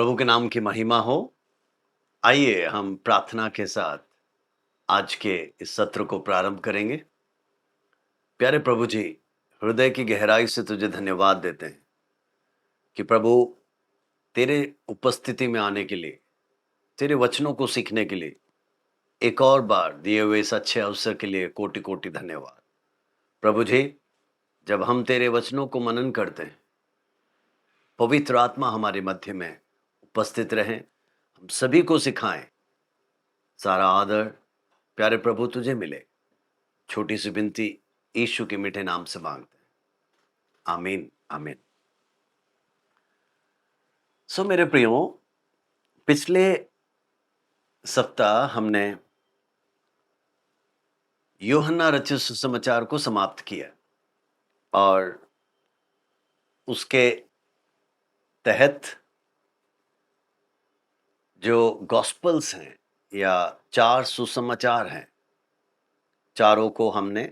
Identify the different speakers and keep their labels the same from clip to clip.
Speaker 1: प्रभु के नाम की महिमा हो। आइए हम प्रार्थना के साथ आज के इस सत्र को प्रारंभ करेंगे। प्यारे प्रभु जी, हृदय की गहराई से तुझे धन्यवाद देते हैं कि प्रभु तेरे उपस्थिति में आने के लिए, तेरे वचनों को सीखने के लिए एक और बार दिए हुए इस अच्छे अवसर के लिए कोटि कोटि धन्यवाद। प्रभु जी, जब हम तेरे वचनों को मनन करते हैं, पवित्र आत्मा हमारे मध्य में उपस्थित रहें, हम सभी को सिखाएं। सारा आदर प्यारे प्रभु तुझे मिले। छोटी सी विनती यीशु के मीठे नाम से मांगते हैं, आमीन आमीन। मेरे प्रियो, पिछले सप्ताह हमने यूहन्ना रचित सुसमाचार को समाप्त किया और उसके तहत जो गॉस्पल्स हैं या चार सुसमाचार हैं, चारों को हमने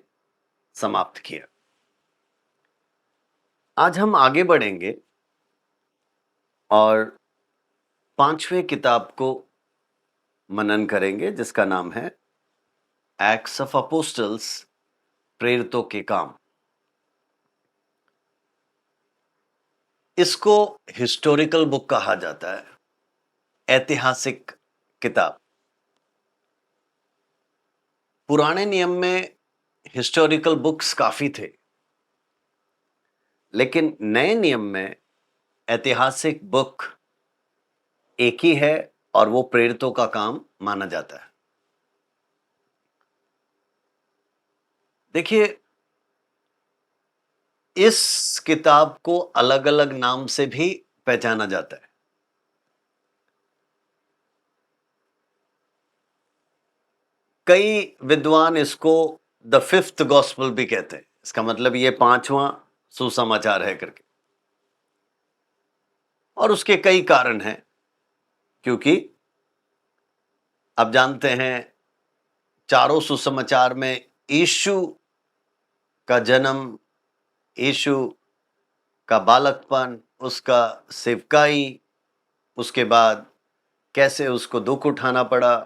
Speaker 1: समाप्त किया। आज हम आगे बढ़ेंगे और पांचवें किताब को मनन करेंगे जिसका नाम है एक्ट्स ऑफ अपोस्टल्स, प्रेरितों के काम। इसको हिस्टोरिकल बुक कहा जाता है, ऐतिहासिक किताब। पुराने नियम में हिस्टोरिकल बुक्स काफी थे, लेकिन नए नियम में ऐतिहासिक बुक एक ही है और वो प्रेरितों का काम माना जाता है। देखिए, इस किताब को अलग अलग नाम से भी पहचाना जाता है। कई विद्वान इसको द फिफ्थ गॉस्पल भी कहते हैं। इसका मतलब ये पांचवां सुसमाचार है करके। और उसके कई कारण हैं, क्योंकि आप जानते हैं चारों सुसमाचार में यीशु का जन्म, यीशु का बालकपन, उसका सेवकाई, उसके बाद कैसे उसको दुख उठाना पड़ा,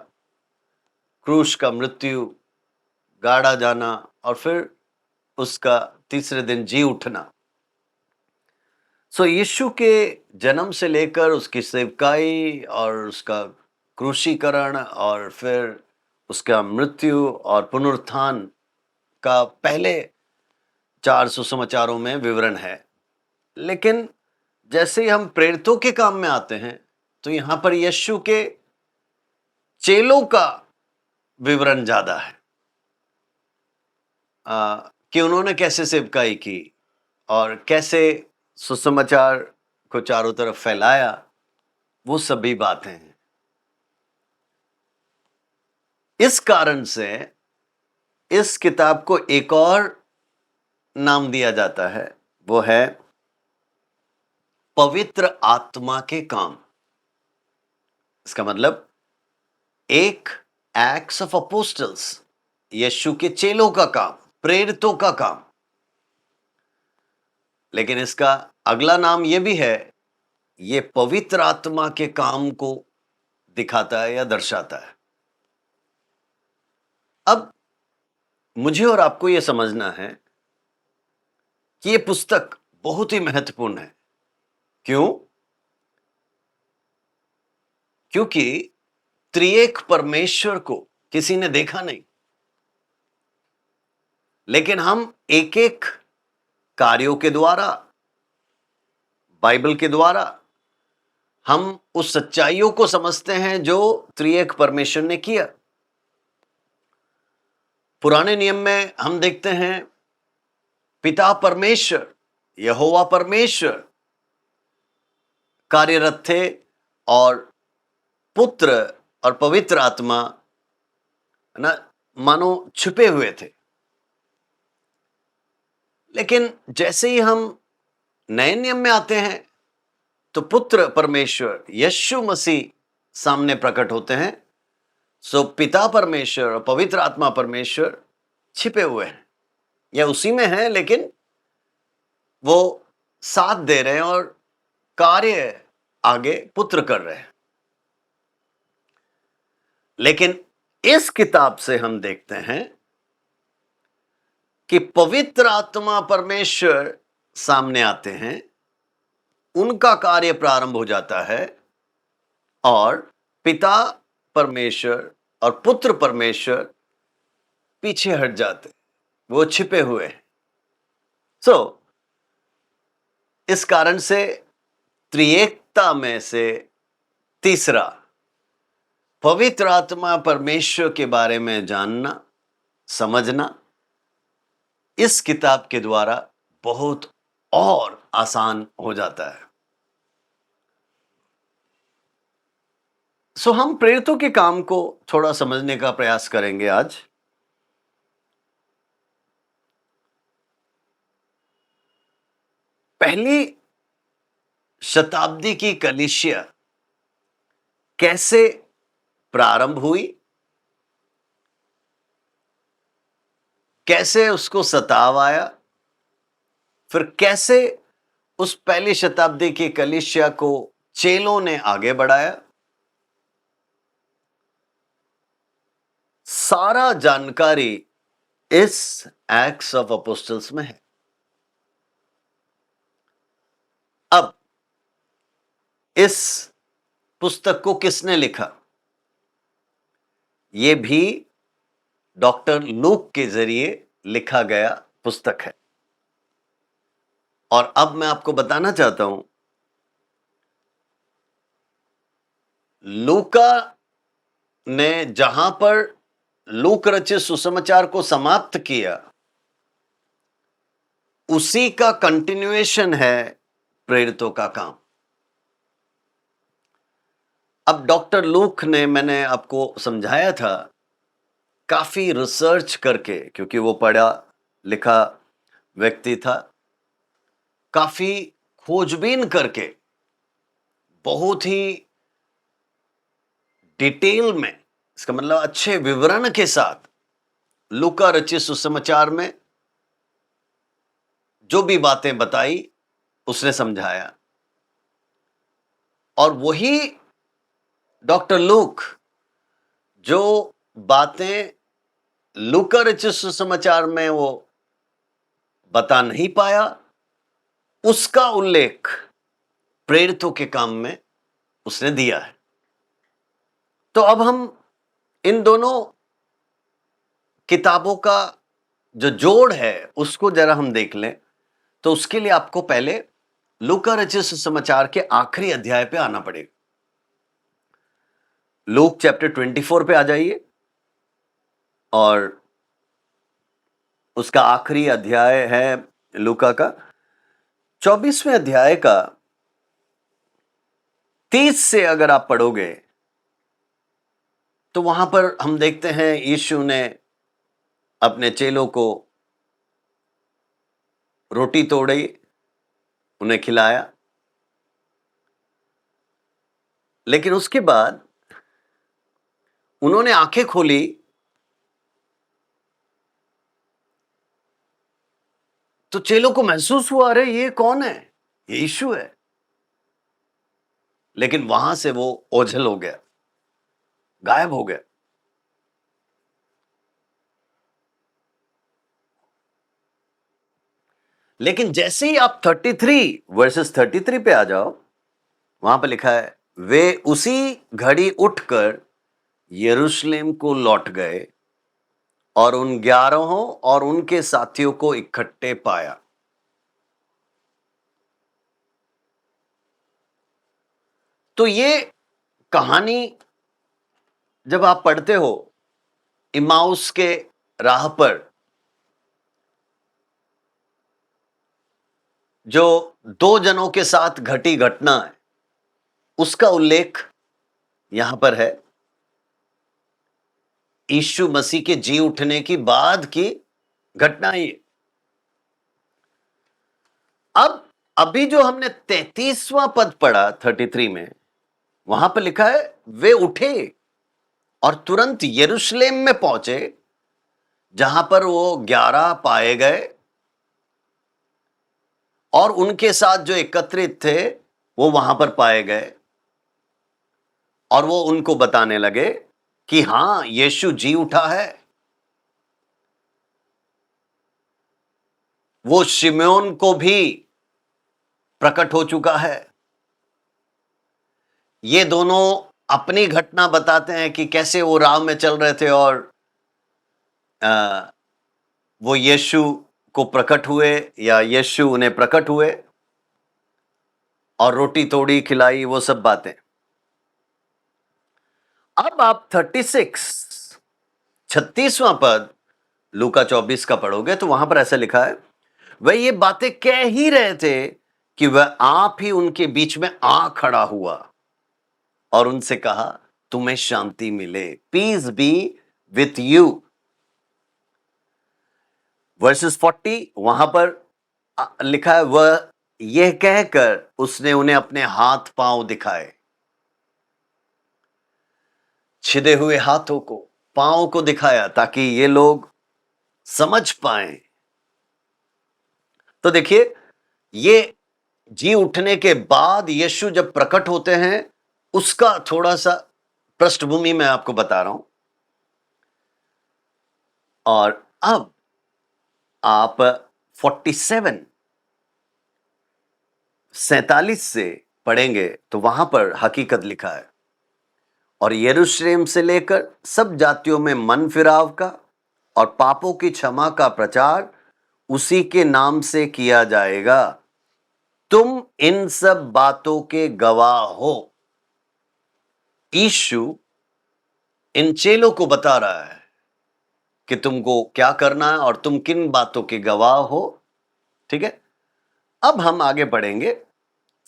Speaker 1: क्रूस का मृत्यु, गाड़ा जाना और फिर उसका तीसरे दिन जी उठना। यीशु के जन्म से लेकर उसकी सेवकाई और उसका क्रूसीकरण और फिर उसका मृत्यु और पुनरुत्थान का पहले चार सुसमाचारों में विवरण है। लेकिन जैसे ही हम प्रेरितों के काम में आते हैं तो यहां पर यीशु के चेलों का विवरण ज्यादा है, कि उन्होंने कैसे सेवकाई की और कैसे सुसमाचार को चारों तरफ फैलाया। वो सभी बातें हैं। इस कारण से इस किताब को एक और नाम दिया जाता है, वो है पवित्र आत्मा के काम। इसका मतलब एक एक्ट्स ऑफ अपोस्टल्स, यीशु के चेलों का काम, प्रेरितों का काम। लेकिन इसका अगला नाम यह भी है, ये पवित्र आत्मा के काम को दिखाता है या दर्शाता है। अब मुझे और आपको यह समझना है कि यह पुस्तक बहुत ही महत्वपूर्ण है। क्यों? क्योंकि त्रिएक परमेश्वर को किसी ने देखा नहीं, लेकिन हम एक एक कार्यों के द्वारा, बाइबल के द्वारा हम उस सच्चाइयों को समझते हैं जो त्रिएक परमेश्वर ने किया। पुराने नियम में हम देखते हैं पिता परमेश्वर, यहोवा परमेश्वर कार्यरत थे और पुत्र और पवित्र आत्मा ना मानो छुपे हुए थे। लेकिन जैसे ही हम नए नियम में आते हैं तो पुत्र परमेश्वर यीशु मसीह सामने प्रकट होते हैं। पिता परमेश्वर और पवित्र आत्मा परमेश्वर छिपे हुए हैं या उसी में हैं, लेकिन वो साथ दे रहे हैं और कार्य आगे पुत्र कर रहे हैं। लेकिन इस किताब से हम देखते हैं कि पवित्र आत्मा परमेश्वर सामने आते हैं, उनका कार्य प्रारंभ हो जाता है और पिता परमेश्वर और पुत्र परमेश्वर पीछे हट जाते, वो छिपे हुए हैं। इस कारण से त्रिएकता में से तीसरा, पवित्र आत्मा परमेश्वर के बारे में जानना, समझना इस किताब के द्वारा बहुत और आसान हो जाता है। हम प्रेरितों के काम को थोड़ा समझने का प्रयास करेंगे आज। पहली शताब्दी की कलीसिया कैसे प्रारंभ हुई, कैसे उसको सताव आया, फिर कैसे उस पहली शताब्दी की कलीसिया को चेलों ने आगे बढ़ाया, सारा जानकारी इस एक्ट्स ऑफ अपोस्टल्स में है। अब इस पुस्तक को किसने लिखा? यह भी डॉक्टर लूक के जरिए लिखा गया पुस्तक है। और अब मैं आपको बताना चाहता हूं, लूका ने जहां पर लूक रचित सुसमाचार को समाप्त किया, उसी का कंटिन्यूएशन है प्रेरितों का काम। अब डॉक्टर लूक ने, मैंने आपको समझाया था, काफी रिसर्च करके, क्योंकि वो पढ़ा लिखा व्यक्ति था, काफी खोजबीन करके, बहुत ही डिटेल में, इसका मतलब अच्छे विवरण के साथ लूका रचित सुसमाचार में जो भी बातें बताई उसने समझाया। और वही डॉक्टर लूक जो बातें लूका रचित सुसमाचार में वो बता नहीं पाया, उसका उल्लेख प्रेरितों के काम में उसने दिया है। तो अब हम इन दोनों किताबों का जो जोड़ है उसको जरा हम देख लें। तो उसके लिए आपको पहले लूका रचित सुसमाचार के आखिरी अध्याय पे आना पड़ेगा। लूक चैप्टर 24 पे आ जाइए और उसका आखिरी अध्याय है लूका का 24वें अध्याय का 30 से अगर आप पढ़ोगे तो वहां पर हम देखते हैं यीशु ने अपने चेलों को रोटी तोड़ी, उन्हें खिलाया, लेकिन उसके बाद उन्होंने आंखें खोली तो चेलों को महसूस हुआ, अरे ये कौन है? ये यीशु है। लेकिन वहां से वो ओझल हो गया, गायब हो गया। लेकिन जैसे ही आप 33 वर्सेस 33 पे आ जाओ, वहां पर लिखा है, वे उसी घड़ी उठकर यरूशलेम को लौट गए और उन 11 और उनके साथियों को इकट्ठे पाया। तो ये कहानी जब आप पढ़ते हो इमाउस के राह पर जो 2 जनों के साथ घटी घटना है, उसका उल्लेख यहां पर है। यीशु मसीह के जी उठने की बाद की घटना ये। अब अभी जो हमने 33वां पद पढ़ा 33 में, वहां पर लिखा है वे उठे और तुरंत यरूशलेम में पहुंचे, जहां पर वो 11 पाए गए और उनके साथ जो एकत्रित थे वो वहां पर पाए गए। और वो उनको बताने लगे कि हां, यीशु जी उठा है। वो शिमयोन को भी प्रकट हो चुका है। ये दोनों अपनी घटना बताते हैं कि कैसे वो राह में चल रहे थे और वो यीशु को प्रकट हुए या यीशु उन्हें प्रकट हुए और रोटी तोड़ी, खिलाई, वो सब बातें। अब आप 36वां पद लूका 24 का पढ़ोगे तो वहां पर ऐसा लिखा है, वह ये बातें कह ही रहे थे कि वह आप ही उनके बीच में आ खड़ा हुआ और उनसे कहा, तुम्हें शांति मिले, peace be with you. Verses 40 वहां पर लिखा है, वह यह कहकर उसने उन्हें अपने हाथ पांव दिखाए। छिदे हुए हाथों को, पांव को दिखाया ताकि ये लोग समझ पाए। तो देखिए, ये जी उठने के बाद यीशु जब प्रकट होते हैं, उसका थोड़ा सा पृष्ठभूमि मैं आपको बता रहा हूं। और अब आप 47 से पढ़ेंगे तो वहां पर हकीकत लिखा है, और यरूशलेम से लेकर सब जातियों में मन फिराव का और पापों की क्षमा का प्रचार उसी के नाम से किया जाएगा। तुम इन सब बातों के गवाह हो। यीशु इन चेलों को बता रहा है कि तुमको क्या करना है और तुम किन बातों के गवाह हो। ठीक है, अब हम आगे बढ़ेंगे।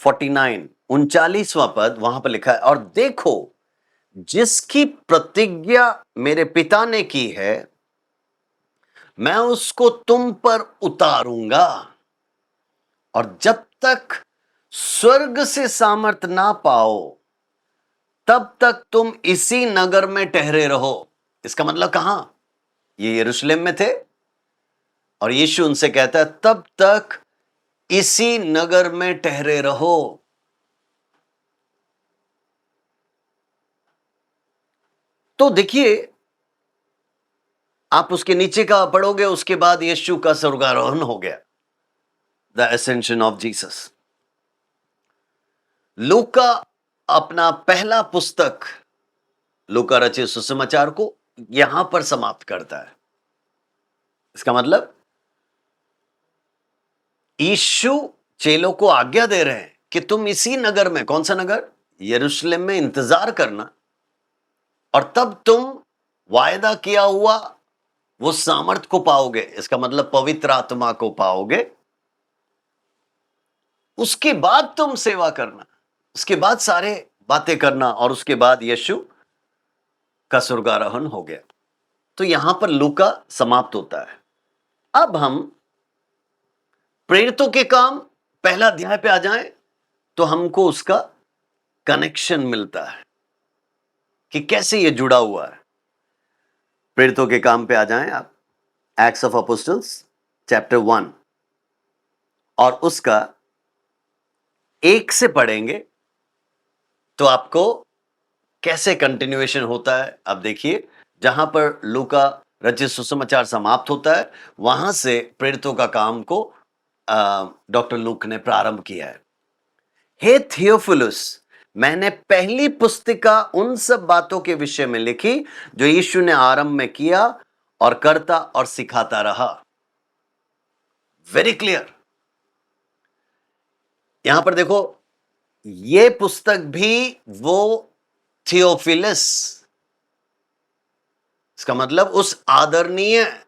Speaker 1: 49वां पद वहां पर लिखा है, और देखो, जिसकी प्रतिज्ञा मेरे पिता ने की है, मैं उसको तुम पर उतारूंगा, और जब तक स्वर्ग से सामर्थ ना पाओ तब तक तुम इसी नगर में ठहरे रहो। इसका मतलब कहां? ये यरूशलेम में थे और यीशु उनसे कहता है, तब तक इसी नगर में ठहरे रहो। तो देखिए, आप उसके नीचे का पढ़ोगे, उसके बाद यीशु का स्वर्गारोहण हो गया, द एसेंशन ऑफ जीसस। लूका अपना पहला पुस्तक लूका रचित सुसमाचार को यहां पर समाप्त करता है। इसका मतलब यीशु चेलों को आज्ञा दे रहे हैं कि तुम इसी नगर में, कौन सा नगर? यरूशलेम में इंतजार करना, और तब तुम वायदा किया हुआ वो सामर्थ को पाओगे। इसका मतलब पवित्र आत्मा को पाओगे। उसके बाद तुम सेवा करना, उसके बाद सारे बातें करना, और उसके बाद यीशु का स्वर्गारोहण हो गया। तो यहां पर लूका समाप्त होता है। अब हम प्रेरितों के काम पहला अध्याय पे आ जाएं तो हमको उसका कनेक्शन मिलता है कि कैसे ये जुड़ा हुआ है। प्रेरितों के काम पे आ जाएं आप, एक्ट्स ऑफ अपोस्टल्स चैप्टर 1, और उसका 1 से पढ़ेंगे तो आपको कैसे कंटिन्यूएशन होता है। अब देखिए, जहां पर लूका रचित सुसमाचार समाप्त होता है, वहां से प्रेरितों का काम को डॉक्टर लूक ने प्रारंभ किया है। हे थियोफिलुस, मैंने पहली पुस्तिका उन सब बातों के विषय में लिखी जो यीशु ने आरंभ में किया और करता और सिखाता रहा। Very clear. यहां पर देखो, ये पुस्तक भी वो थियोफिलस, इसका मतलब उस आदरणीय,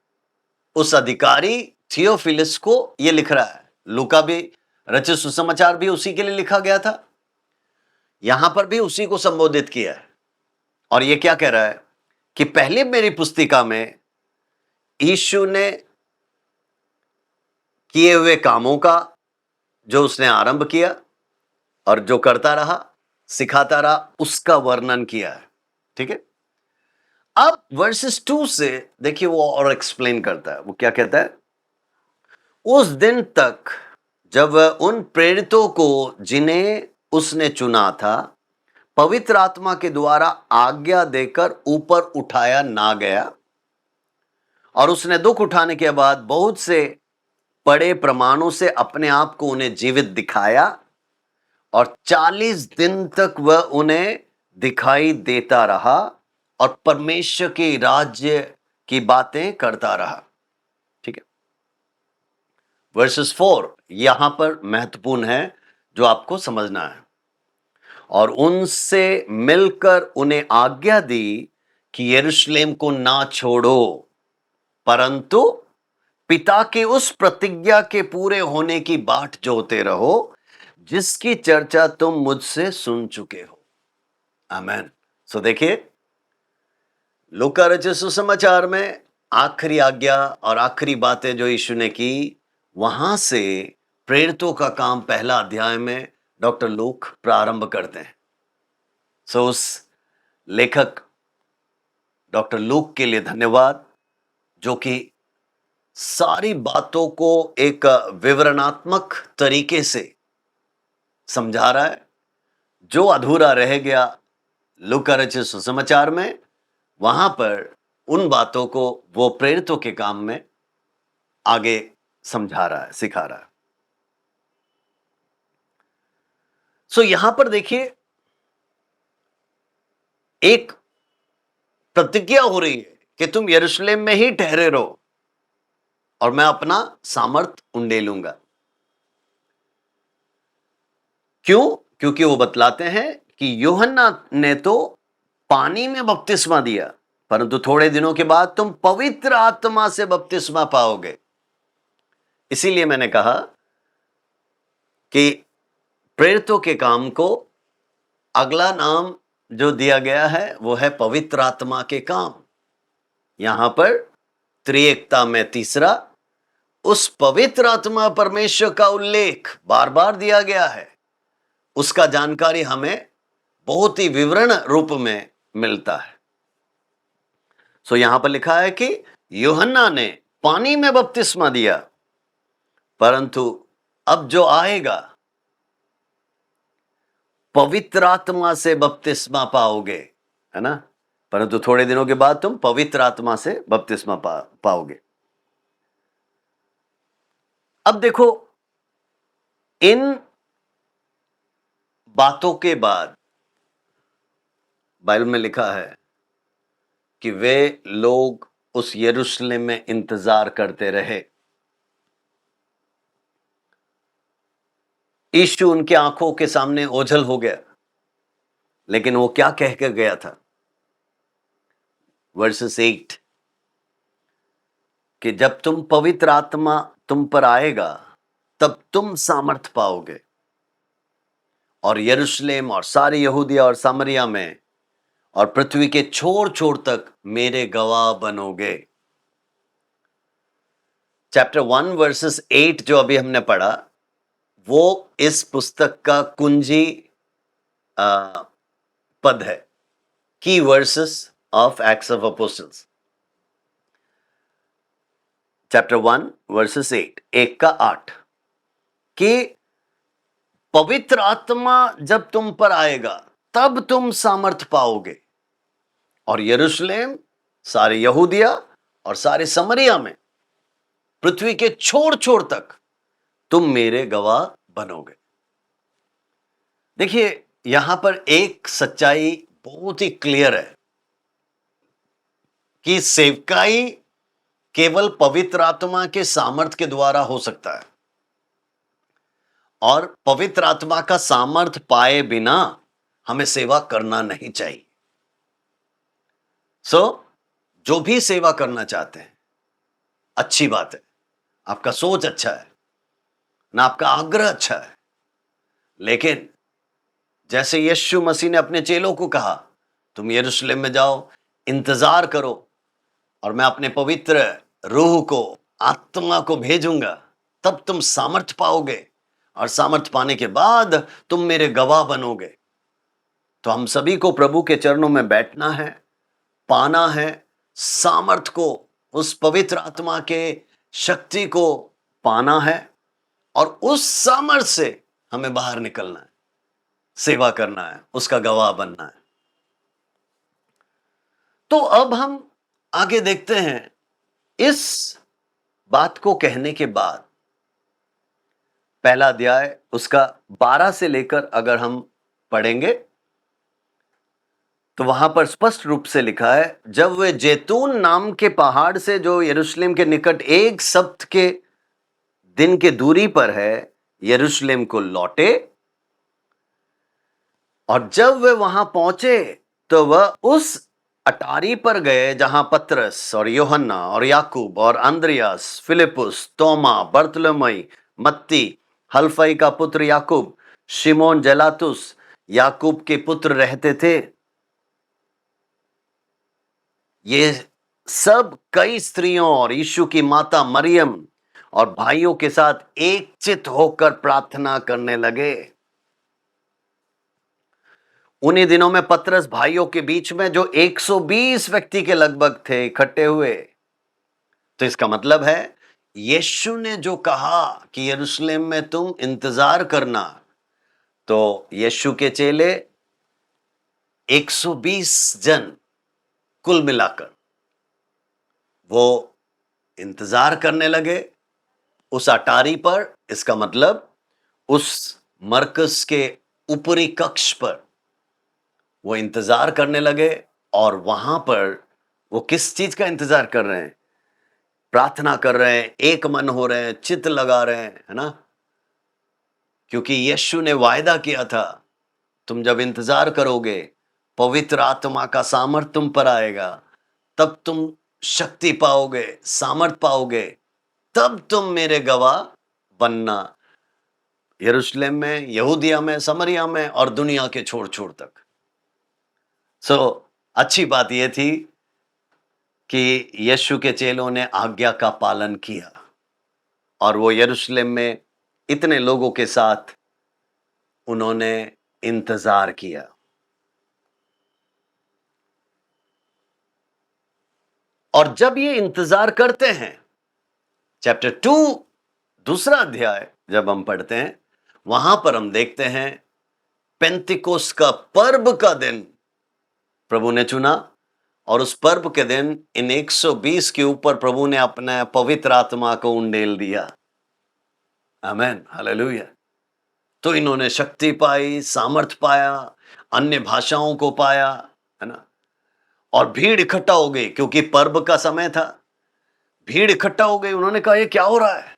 Speaker 1: उस अधिकारी थियोफिलस को ये लिख रहा है। लूका भी रचित सुसमाचार भी उसी के लिए लिखा गया था, यहां पर भी उसी को संबोधित किया है। और ये क्या कह रहा है कि पहले मेरी पुस्तिका में यीशु ने किए हुए कामों का, जो उसने आरंभ किया और जो करता रहा, सिखाता रहा, उसका वर्णन किया है। ठीक है, अब वर्सेस 2 से देखिए वो और एक्सप्लेन करता है। वो क्या कहता है? उस दिन तक जब वह उन प्रेरितों को जिन्हें उसने चुना था पवित्र आत्मा के द्वारा आज्ञा देकर ऊपर उठाया ना गया, और उसने दुख उठाने के बाद बहुत से बड़े प्रमाणों से अपने आप को उन्हें जीवित दिखाया, और 40 दिन तक वह उन्हें दिखाई देता रहा और परमेश्वर के राज्य की बातें करता रहा। ठीक है, वर्सेस 4 यहां पर महत्वपूर्ण है जो आपको समझना है। और उनसे मिलकर उन्हें आज्ञा दी कि यरूशलेम को ना छोड़ो, परंतु पिता के उस प्रतिज्ञा के पूरे होने की बाट जोते रहो जिसकी चर्चा तुम मुझसे सुन चुके हो। आमेन। सो देखिए, लूका रचित सुसमाचार में आखिरी आज्ञा और आखिरी बातें जो यीशु ने की, वहां से प्रेरितों का काम पहला अध्याय में डॉक्टर लूक प्रारंभ करते हैं। सो उस लेखक डॉक्टर लूक के लिए धन्यवाद, जो कि सारी बातों को एक विवरणात्मक तरीके से समझा रहा है। जो अधूरा रह गया लूका रचित सुसमाचार में, वहां पर उन बातों को वो प्रेरितों के काम में आगे समझा रहा है, सिखा रहा है। सो यहां पर देखिए, एक प्रतिज्ञा हो रही है कि तुम यरूशलेम में ही ठहरे रहो और मैं अपना सामर्थ उंडेलूंगा। क्यों? क्योंकि वो बतलाते हैं कि यूहन्ना ने तो पानी में बपतिस्मा दिया, परंतु थोड़े दिनों के बाद तुम पवित्र आत्मा से बपतिस्मा पाओगे। इसीलिए मैंने कहा कि प्रेरितों के काम को अगला नाम जो दिया गया है वो है पवित्र आत्मा के काम। यहां पर त्रिएकता में तीसरा, उस पवित्र आत्मा परमेश्वर का उल्लेख बार बार दिया गया है। उसका जानकारी हमें बहुत ही विवरण रूप में मिलता है। सो यहां पर लिखा है कि यूहन्ना ने पानी में बपतिस्मा दिया, परंतु अब जो आएगा पवित्र आत्मा से बपतिस्मा पाओगे, है ना। परंतु थोड़े दिनों के बाद तुम पवित्र आत्मा से बपतिस्मा पाओगे। अब देखो, इन बातों के बाद बाइबल में लिखा है कि वे लोग उस यरूशलेम में इंतजार करते रहे। यीशु उनके आंखों के सामने ओझल हो गया, लेकिन वो क्या कहकर गया था? वर्सेस 8 कि जब तुम पवित्र आत्मा तुम पर आएगा तब तुम सामर्थ पाओगे, और यरूशलेम और सारी यहूदिया और सामरिया में और पृथ्वी के छोर छोर तक मेरे गवाह बनोगे। चैप्टर 1 वर्सेस 8 जो अभी हमने पढ़ा, वो इस पुस्तक का कुंजी पद है, की versus of acts of apostles. Chapter 1 versus 8, 1 का 8, कि पवित्र आत्मा जब तुम पर आएगा तब तुम सामर्थ पाओगे, और यरूशलेम, सारे यहूदिया और सारे समरिया में, पृथ्वी के छोर छोर तक तुम मेरे गवाह बनोगे। देखिए, यहां पर एक सच्चाई बहुत ही क्लियर है कि सेवकाई केवल पवित्र आत्मा के सामर्थ के द्वारा हो सकता है, और पवित्र आत्मा का सामर्थ पाए बिना हमें सेवा करना नहीं चाहिए। जो भी सेवा करना चाहते हैं, अच्छी बात है, आपका सोच अच्छा है ना, आपका आग्रह अच्छा है, लेकिन जैसे यीशु मसीह ने अपने चेलों को कहा, तुम यरूशलेम में जाओ, इंतजार करो, और मैं अपने पवित्र रूह को, आत्मा को भेजूंगा, तब तुम सामर्थ पाओगे, और सामर्थ पाने के बाद तुम मेरे गवाह बनोगे। तो हम सभी को प्रभु के चरणों में बैठना है, पाना है सामर्थ को, उस पवित्र आत्मा के शक्ति को पाना है, और उस सामर्थ से हमें बाहर निकलना है। सेवा करना है, उसका गवाह बनना है। तो अब हम आगे देखते हैं, इस बात को कहने के बाद पहला अध्याय उसका 12 से लेकर अगर हम पढ़ेंगे तो वहां पर स्पष्ट रूप से लिखा है, जब वे जैतून नाम के पहाड़ से जो यरूशलेम के निकट एक सप्त के दिन के दूरी पर है यरूशलेम को लौटे, और जब वे वहां पहुंचे तो वह उस अटारी पर गए जहां पतरस और यूहन्ना और याकूब और अंद्रियास, फिलिपुस, तोमा, बर्तुलमई, मत्ती, हल्फई का पुत्र याकूब, शिमोन जलातुस, याकूब के पुत्र रहते थे। ये सब कई स्त्रियों और यीशु की माता मरियम और भाइयों के साथ एकचित होकर प्रार्थना करने लगे। उन्हीं दिनों में पतरस भाइयों के बीच में जो 120 व्यक्ति के लगभग थे इकट्ठे हुए। तो इसका मतलब है, यीशु ने जो कहा कि यरूशलेम में तुम इंतजार करना, तो यीशु के चेले 120 जन कुल मिलाकर वो इंतजार करने लगे उस अटारी पर। इसका मतलब उस मरकज के ऊपरी कक्ष पर वो इंतजार करने लगे, और वहां पर वो किस चीज का इंतजार कर रहे हैं? प्रार्थना कर रहे हैं, एक मन हो रहे हैं, चित्त लगा रहे हैं, है ना? क्योंकि यीशु ने वायदा किया था, तुम जब इंतजार करोगे पवित्र आत्मा का सामर्थ तुम पर आएगा, तब तुम शक्ति पाओगे, सामर्थ पाओगे, तब तुम मेरे गवाह बनना, यरूशलेम में, यहूदिया में, समरिया में और दुनिया के छोर छोर तक। अच्छी बात यह थी कि यीशु के चेलों ने आज्ञा का पालन किया और वो यरूशलेम में इतने लोगों के साथ उन्होंने इंतजार किया। और जब ये इंतजार करते हैं, चैप्टर 2 दूसरा अध्याय जब हम पढ़ते हैं, वहां पर हम देखते हैं पेंतिकोस का पर्व का दिन प्रभु ने चुना, और उस पर्व के दिन इन 120 के ऊपर प्रभु ने अपने पवित्र आत्मा को उंडेल दिया। आमेन, हालेलुया। तो इन्होंने शक्ति पाई, सामर्थ पाया, अन्य भाषाओं को पाया, है ना? और भीड़ इकट्ठा हो गई क्योंकि पर्व का समय था। भीड़ इकट्ठा हो गई, उन्होंने कहा ये क्या हो रहा है?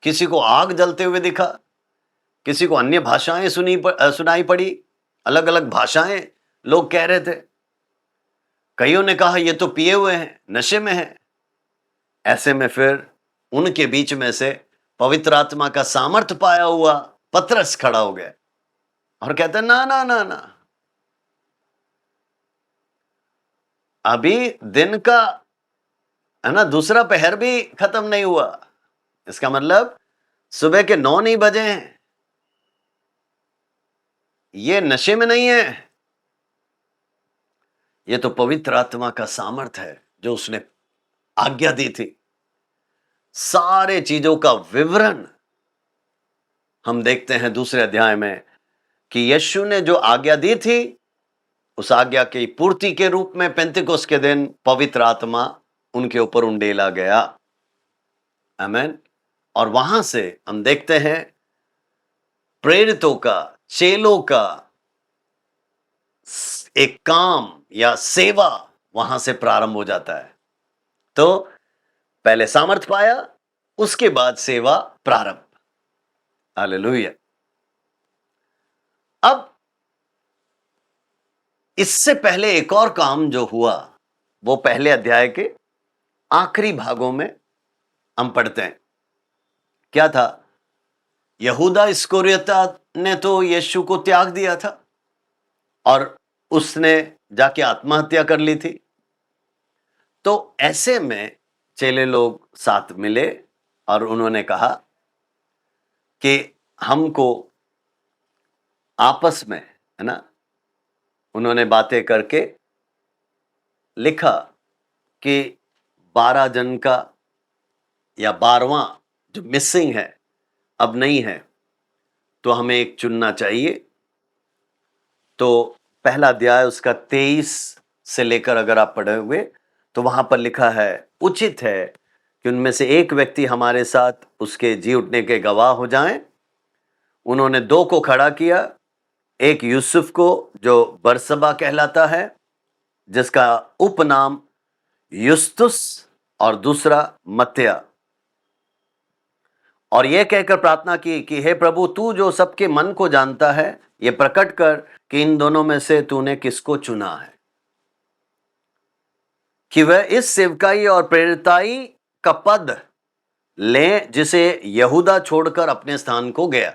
Speaker 1: किसी को आग जलते हुए दिखा, किसी को अन्य भाषाएं सुनाई पड़ी, अलग अलग भाषाएं लोग कह रहे थे। कईयों ने कहा ये तो पिए हुए हैं, नशे में है। ऐसे में फिर उनके बीच में से पवित्र आत्मा का सामर्थ पाया हुआ पतरस खड़ा हो गया और कहते ना ना ना ना, अभी दिन का, है ना, दूसरा पहर भी खत्म नहीं हुआ। इसका मतलब सुबह के 9 नहीं बजे हैं, ये नशे में नहीं है, ये तो पवित्र आत्मा का सामर्थ है जो उसने आज्ञा दी थी। सारे चीजों का विवरण हम देखते हैं दूसरे अध्याय में कि यीशु ने जो आज्ञा दी थी, उस आज्ञा की पूर्ति के रूप में पेंतिकोस के दिन पवित्र आत्मा उनके ऊपर उंडेला गया। आमेन। और वहां से हम देखते हैं प्रेरितों का, चेलों का एक काम या सेवा वहां से प्रारंभ हो जाता है। तो पहले सामर्थ पाया, उसके बाद सेवा प्रारंभ। हालेलुया। अब इससे पहले एक और काम जो हुआ वो पहले अध्याय के आखिरी भागों में हम पढ़ते हैं। क्या था? यहूदा इस्करियोता ने तो यीशु को त्याग दिया था और उसने जाके आत्महत्या कर ली थी। तो ऐसे में चेले लोग साथ मिले और उन्होंने कहा कि हमको आपस में, है ना, उन्होंने बातें करके लिखा कि 12 जन का या 12वां जो मिसिंग है, अब नहीं है, तो हमें एक चुनना चाहिए तो पहला अध्याय उसका 23 से लेकर अगर आप पढ़े हुए तो वहां पर लिखा है, उचित है कि उनमें से एक व्यक्ति हमारे साथ उसके जी उठने के गवाह हो जाएं। उन्होंने दो को खड़ा किया, एक यूसुफ को जो बरसबा कहलाता है, जिसका उपनाम युस्तुस, और दूसरा मत्तिया, और यह कहकर प्रार्थना की कि हे प्रभु, तू जो सबके मन को जानता है, ये प्रकट कर कि इन दोनों में से तूने किसको चुना है कि वह इस सेवकाई और प्रेरिताई का पद ले जिसे यहूदा छोड़कर अपने स्थान को गया।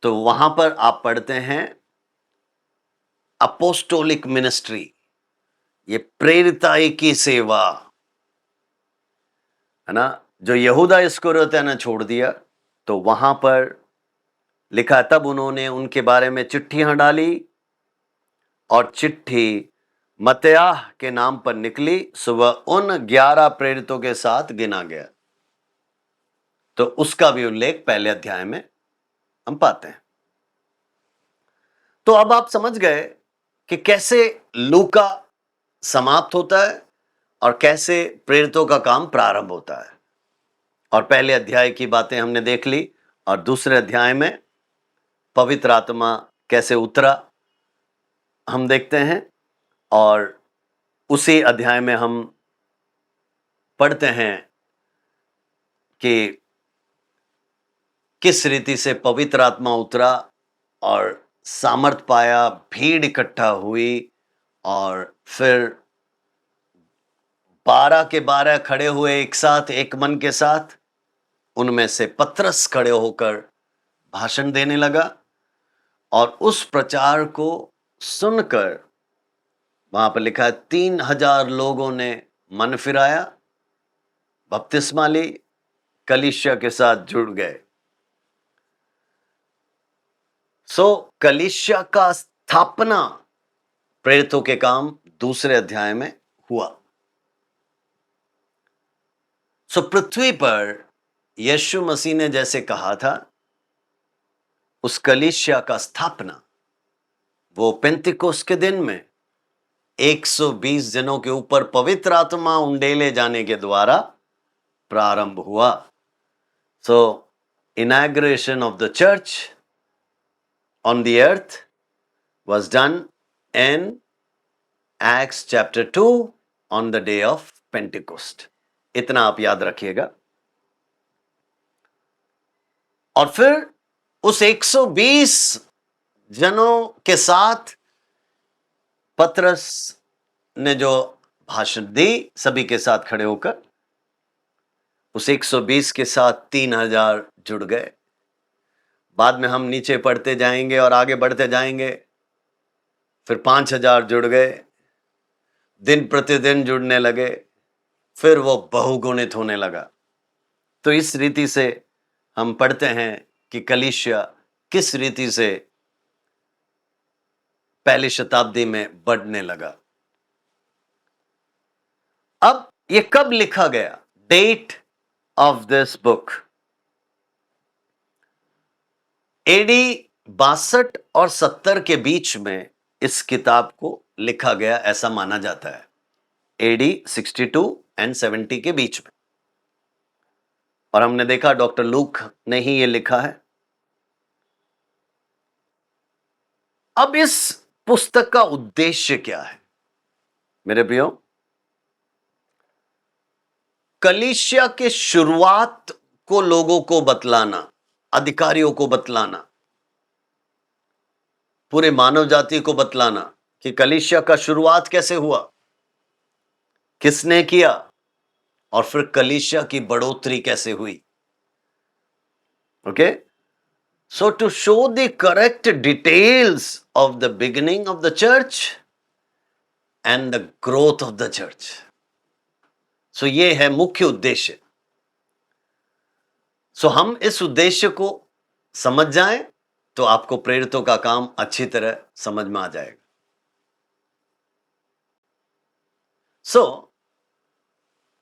Speaker 1: तो वहां पर आप पढ़ते हैं अपोस्टोलिक मिनिस्ट्री, ये प्रेरिताई की सेवा है ना, जो यहूदा इस्करियोती ने छोड़ दिया। तो वहां पर लिखा, तब उन्होंने उनके बारे में चिट्ठियां डाली और चिट्ठी मत्तियाह के नाम पर निकली, सुबह उन 11 प्रेरितों के साथ गिना गया। तो उसका भी उल्लेख पहले अध्याय में हम पाते हैं। तो अब आप समझ गए कि कैसे लूका समाप्त होता है और कैसे प्रेरितों का काम प्रारंभ होता है। और पहले अध्याय की बातें हमने देख ली, और दूसरे अध्याय में पवित्र आत्मा कैसे उतरा हम देखते हैं। और उसी अध्याय में हम पढ़ते हैं कि किस रीति से पवित्र आत्मा उतरा और सामर्थ पाया, भीड़ इकट्ठा हुई, और फिर 12 के 12 खड़े हुए एक साथ, एक मन के साथ। उनमें से पतरस खड़े होकर भाषण देने लगा, और उस प्रचार को सुनकर वहां पर लिखा है 3000 लोगों ने मन फिराया, बपतिस्मा ली, कलीसिया के साथ जुड़ गए। कलीसिया का स्थापना प्रेरितों के काम दूसरे अध्याय में हुआ। पृथ्वी पर यीशु मसीह ने जैसे कहा था, उस कलीसिया का स्थापना वो पेंतिकोस्त के दिन में 120 दिनों के ऊपर पवित्र आत्मा उंडेले जाने के द्वारा प्रारंभ हुआ। Inauguration of the church on the earth was done in Acts chapter 2 on the day of Pentecost. इतना आप याद रखिएगा। और फिर उस 120 जनों के साथ पतरस ने जो भाषण दी, सभी के साथ खड़े होकर, उस 120 के साथ 3000 जुड़ गए। बाद में हम नीचे पढ़ते जाएंगे और आगे बढ़ते जाएंगे, फिर 5000 जुड़ गए, दिन प्रतिदिन जुड़ने लगे, फिर वो बहुगुणित होने लगा। तो इस रीति से हम पढ़ते हैं कि कलीसिया किस रीति से पहली शताब्दी में बढ़ने लगा। अब ये कब लिखा गया? Date of this book AD 62 और 70 के बीच में इस किताब को लिखा गया, ऐसा माना जाता है। एडी 62 एंड 70 के बीच में। और हमने देखा डॉक्टर लूक ने ही ये लिखा है। अब इस पुस्तक का उद्देश्य क्या है मेरे प्रियो? कलीसिया के शुरुआत को लोगों को बतलाना, अधिकारियों को बतलाना, पूरे मानव जाति को बतलाना कि कलीसिया का शुरुआत कैसे हुआ, किसने किया, और फिर कलीसिया की बढ़ोतरी कैसे हुई। Okay, so to show the correct details of the beginning of the church and the growth of the church. So ये है मुख्य उद्देश्य। सो हम इस उद्देश्य को समझ जाएं तो आपको प्रेरितों का काम अच्छी तरह समझ में आ जाएगा।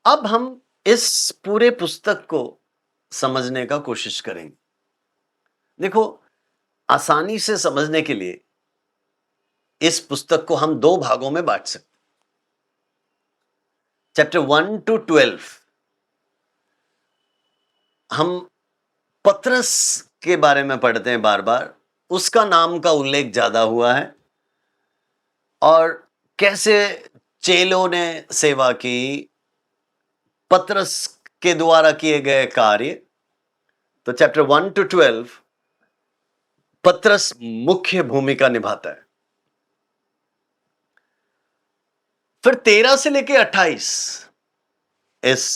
Speaker 1: अब हम इस पूरे पुस्तक को समझने का कोशिश करेंगे। देखो, आसानी से समझने के लिए इस पुस्तक को हम दो भागों में बांट सकते। चैप्टर 1 to 12 हम पतरस के बारे में पढ़ते हैं, बार बार उसका नाम का उल्लेख ज्यादा हुआ है और कैसे चेलों ने सेवा की, पतरस के द्वारा किए गए कार्य। तो चैप्टर 1 to 12 पतरस मुख्य भूमिका निभाता है। फिर 13 से लेके 28 इस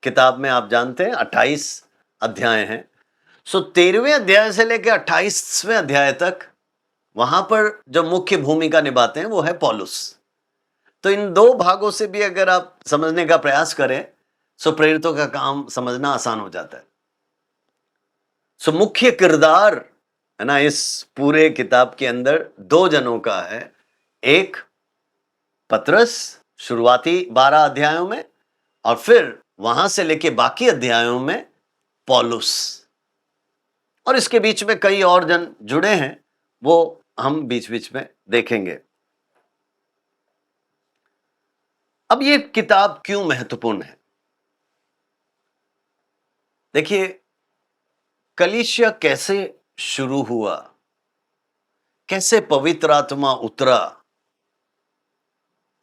Speaker 1: किताब में आप जानते हैं 28 अध्याय हैं। सो 13वें अध्याय से लेके 28वें अध्याय तक वहां पर जो मुख्य भूमिका निभाते हैं वो है पौलुस। तो इन दो भागों से भी अगर आप समझने का प्रयास करें सो प्रेरितों का काम समझना आसान हो जाता है। सो मुख्य किरदार है ना इस पूरे किताब के अंदर दो जनों का है। एक पतरस शुरुआती 12 अध्यायों में, और फिर वहां से लेके बाकी अध्यायों में पौलुस। और इसके बीच में कई और जन जुड़े हैं, वो हम बीच बीच में देखेंगे। अब ये किताब क्यों महत्वपूर्ण है? देखिए, कलीसिया कैसे शुरू हुआ, कैसे पवित्र आत्मा उतरा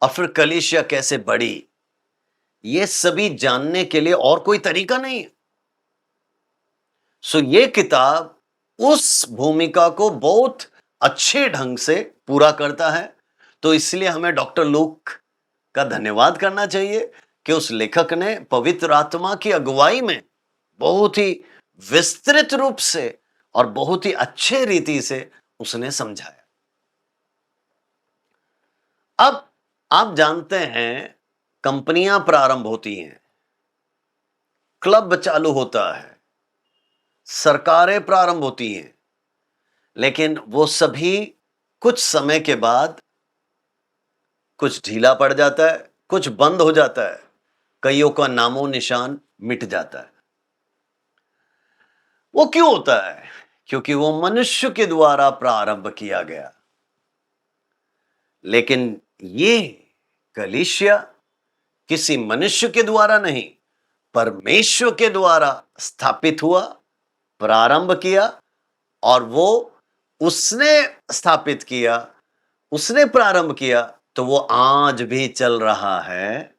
Speaker 1: और फिर कलीसिया कैसे बढ़ी, ये सभी जानने के लिए और कोई तरीका नहीं है। सो ये किताब उस भूमिका को बहुत अच्छे ढंग से पूरा करता है। तो इसलिए हमें डॉक्टर लूक का धन्यवाद करना चाहिए कि उस लेखक ने पवित्र आत्मा की अगुवाई में बहुत ही विस्तृत रूप से और बहुत ही अच्छे रीति से उसने समझाया। अब आप जानते हैं, कंपनियां प्रारंभ होती हैं, क्लब चालू होता है, सरकारें प्रारंभ होती हैं, लेकिन वो सभी कुछ समय के बाद कुछ ढीला पड़ जाता है, कुछ बंद हो जाता है, कईयों का नामो निशान मिट जाता है। वो क्यों होता है? क्योंकि वो मनुष्य के द्वारा प्रारंभ किया गया। लेकिन ये कलीसिया किसी मनुष्य के द्वारा नहीं, परमेश्वर के द्वारा स्थापित हुआ, प्रारंभ किया, और वो उसने स्थापित किया, उसने प्रारंभ किया, तो वो आज भी चल रहा है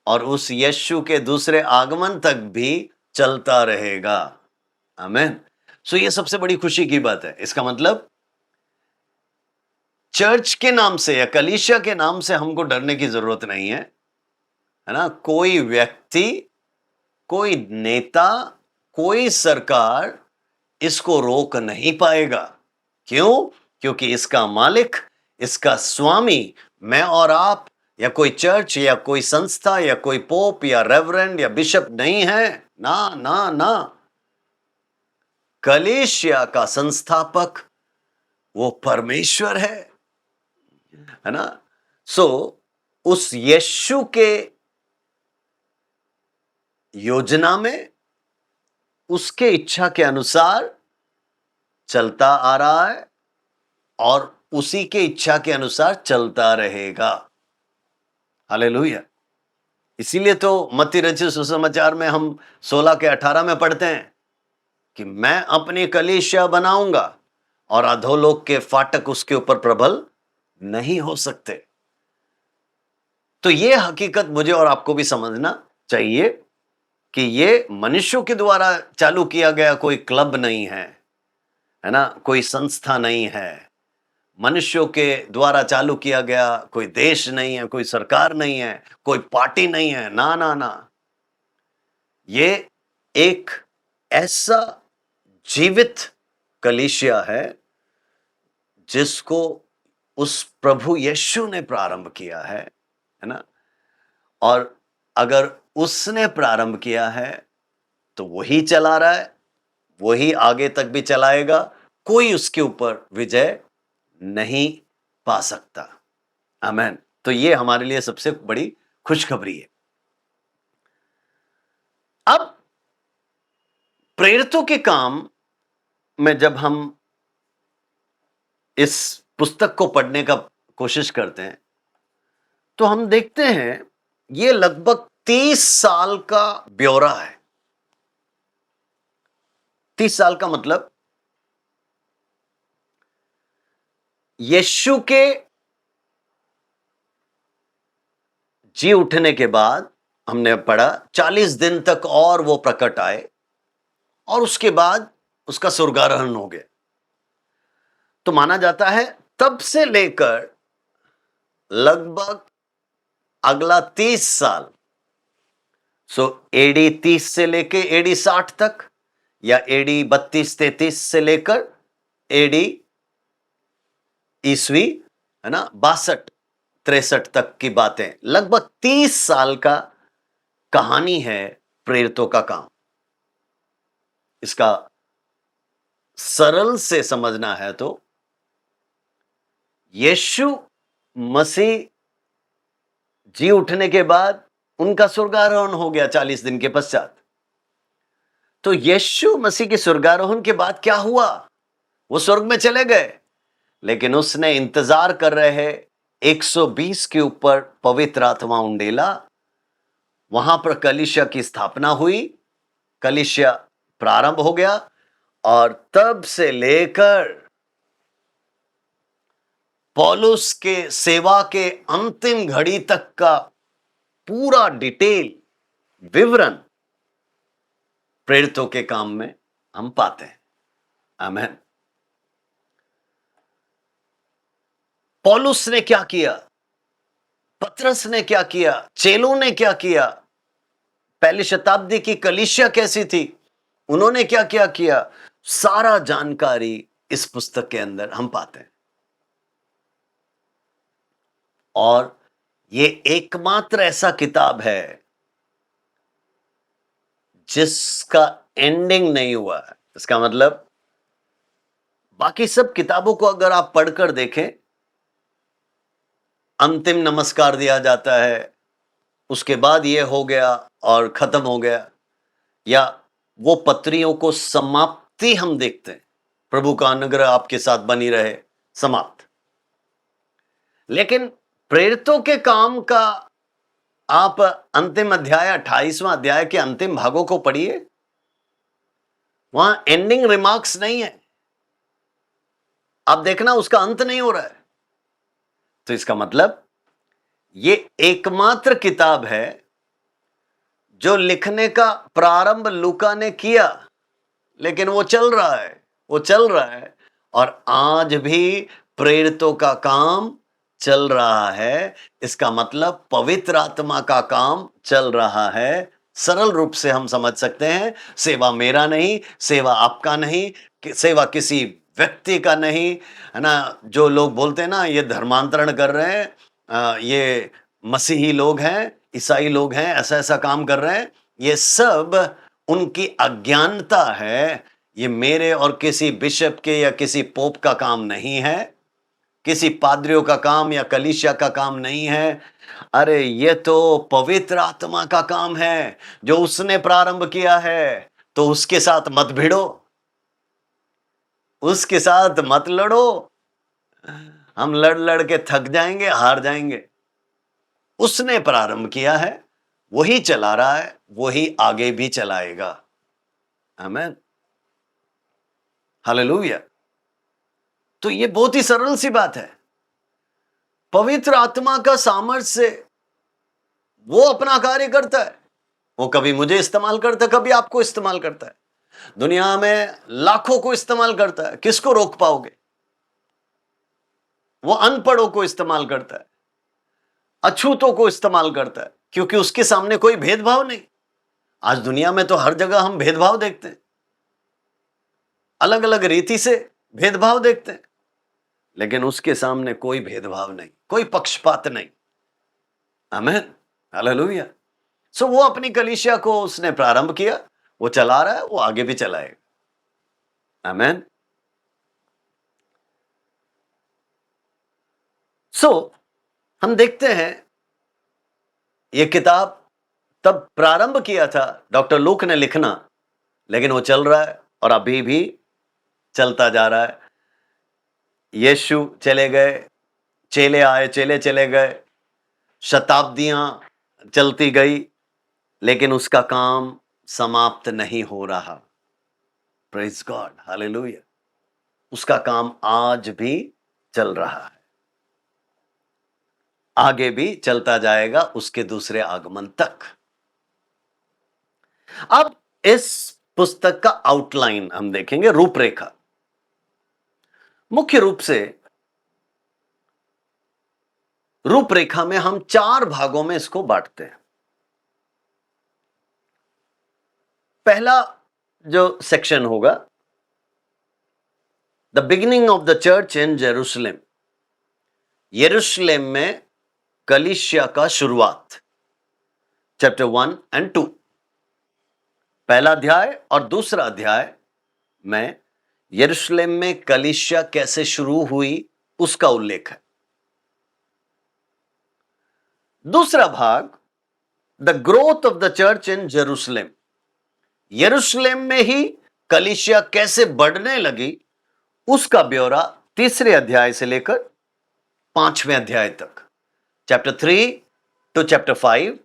Speaker 1: और उस यीशु के दूसरे आगमन तक भी चलता रहेगा। आमीन। सो ये सबसे बड़ी खुशी की बात है। इसका मतलब चर्च के नाम से या कलीसिया के नाम से हमको डरने की जरूरत नहीं है, है ना। कोई व्यक्ति, कोई नेता, कोई सरकार इसको रोक नहीं पाएगा। क्यों? क्योंकि इसका मालिक, इसका स्वामी मैं और आप, या कोई चर्च या कोई संस्था या कोई पोप या रेवरेंड या बिशप नहीं है। ना ना ना, कलीसिया का संस्थापक वो परमेश्वर है ना। सो उस यीशु के योजना में उसके इच्छा के अनुसार चलता आ रहा है और उसी के इच्छा के अनुसार चलता रहेगा। हालेलुया। इसीलिए तो मत्ती रचित सुसमाचार में हम 16 के 18 में पढ़ते हैं कि मैं अपनी कलीसिया बनाऊंगा और अधोलोक के फाटक उसके ऊपर प्रबल नहीं हो सकते। तो यह हकीकत मुझे और आपको भी समझना चाहिए कि ये मनुष्यों के द्वारा चालू किया गया कोई क्लब नहीं है ना, कोई संस्था नहीं है, मनुष्यों के द्वारा चालू किया गया कोई देश नहीं है, कोई सरकार नहीं है, कोई पार्टी नहीं है। ना ना ना, ये एक ऐसा जीवित कलीसिया है जिसको उस प्रभु यीशु ने प्रारंभ किया है ना। और अगर उसने प्रारंभ किया है तो वही चला रहा है, वही आगे तक भी चलाएगा। कोई उसके ऊपर विजय नहीं पा सकता। आमीन। तो ये हमारे लिए सबसे बड़ी खुशखबरी है। अब प्रेरितों के काम में जब हम इस पुस्तक को पढ़ने का कोशिश करते हैं तो हम देखते हैं ये लगभग 30 साल का ब्यौरा है। 30 साल का मतलब यीशु के जी उठने के बाद हमने पढ़ा 40 दिन तक और वो प्रकट आए और उसके बाद उसका स्वर्गारोहण हो गया। तो माना जाता है तब से लेकर लगभग अगला 30 साल, सो एडी 30 से लेकर एडी 60 तक या एडी 32-33 से लेकर एडी ईस्वी है ना 62-63 तक की बातें, लगभग 30 साल का कहानी है प्रेरितों का काम। इसका सरल से समझना है तो यीशु मसीह जी उठने के बाद उनका स्वर्गारोहण हो गया 40 दिन के पश्चात। तो यीशु मसीह के स्वर्गारोहण के बाद क्या हुआ? वो स्वर्ग में चले गए, लेकिन उसने इंतजार कर रहे 120 के ऊपर पवित्र आत्मा उंडेला। वहां पर कलीसिया की स्थापना हुई, कलीसिया प्रारंभ हो गया और तब से लेकर पौलुस के सेवा के अंतिम घड़ी तक का पूरा डिटेल विवरण प्रेरितों के काम में हम पाते हैं। आमीन। पौलुस ने क्या किया, पतरस ने क्या किया, चेलों ने क्या किया, पहली शताब्दी की कलीसिया कैसी थी, उन्होंने क्या क्या किया, सारा जानकारी इस पुस्तक के अंदर हम पाते हैं। और ये एकमात्र ऐसा किताब है जिसका एंडिंग नहीं हुआ है। इसका मतलब बाकी सब किताबों को अगर आप पढ़कर देखें, अंतिम नमस्कार दिया जाता है, उसके बाद ये हो गया और खत्म हो गया, या वो पत्रियों को समाप्ति हम देखते हैं, प्रभु का अनुग्रह आपके साथ बनी रहे, समाप्त। लेकिन प्रेरितों के काम का आप अंतिम अध्याय 28वां अध्याय के अंतिम भागों को पढ़िए, वहां एंडिंग रिमार्क्स नहीं है। आप देखना उसका अंत नहीं हो रहा है। तो इसका मतलब ये एकमात्र किताब है जो लिखने का प्रारंभ लूका ने किया, लेकिन वो चल रहा है, वो चल रहा है और आज भी प्रेरितों का काम चल रहा है। इसका मतलब पवित्र आत्मा का काम चल रहा है। सरल रूप से हम समझ सकते हैं, सेवा मेरा नहीं, सेवा आपका नहीं, सेवा किसी व्यक्ति का नहीं, है ना। जो लोग बोलते हैं ना ये धर्मांतरण कर रहे हैं, ये मसीही लोग हैं, ईसाई लोग हैं, ऐसा ऐसा काम कर रहे हैं, ये सब उनकी अज्ञानता है। ये मेरे और किसी बिशप के या किसी पोप का काम नहीं है, किसी पादरियों का काम या कलीसिया का काम नहीं है। अरे ये तो पवित्र आत्मा का काम है जो उसने प्रारंभ किया है। तो उसके साथ मत भिड़ो, उसके साथ मत लड़ो। हम लड़ लड़ के थक जाएंगे, हार जाएंगे। उसने प्रारंभ किया है, वही चला रहा है, वही आगे भी चलाएगा। आमीन, हालेलुया। तो ये बहुत ही सरल सी बात है। पवित्र आत्मा का सामर्थ्य से वो अपना कार्य करता है। वो कभी मुझे इस्तेमाल करता है, कभी आपको इस्तेमाल करता है। दुनिया में लाखों को इस्तेमाल करता है, किसको रोक पाओगे? वो अनपढ़ों को इस्तेमाल करता है, अछूतों को इस्तेमाल करता है, क्योंकि उसके सामने कोई भेदभाव नहीं। आज दुनिया में तो हर जगह हम भेदभाव देखते हैं, अलग अलग रीति से भेदभाव देखते हैं, लेकिन उसके सामने कोई भेदभाव नहीं, कोई पक्षपात नहीं। आमीन, हालेलुया। सो वो अपनी कलीसिया को उसने प्रारंभ किया, वो चला रहा है, वो आगे भी चलाएगा। आमीन। सो हम देखते हैं ये किताब तब प्रारंभ किया था डॉक्टर लूक ने लिखना, लेकिन वो चल रहा है और अभी भी चलता जा रहा है। यीशु चले गए, चेले आए, चेले चले गए, शताब्दियां चलती गई, लेकिन उसका काम समाप्त नहीं हो रहा। Praise God, hallelujah. उसका काम आज भी चल रहा है, आगे भी चलता जाएगा उसके दूसरे आगमन तक। अब इस पुस्तक का आउटलाइन हम देखेंगे, रूपरेखा। मुख्य रूप से रूपरेखा में हम 4 भागों में इसको बांटते हैं। पहला जो सेक्शन होगा, the beginning of the church in Jerusalem. यरूशलेम में कलीसिया का शुरुआत, चैप्टर 1 एंड 2। पहला अध्याय और दूसरा अध्याय में यरूशलेम में कलीसिया कैसे शुरू हुई उसका उल्लेख है। दूसरा भाग, the growth of the church in Jerusalem. यरूशलेम में ही कलीसिया कैसे बढ़ने लगी उसका ब्यौरा तीसरे अध्याय से लेकर 5वें अध्याय तक, chapter 3 to chapter 5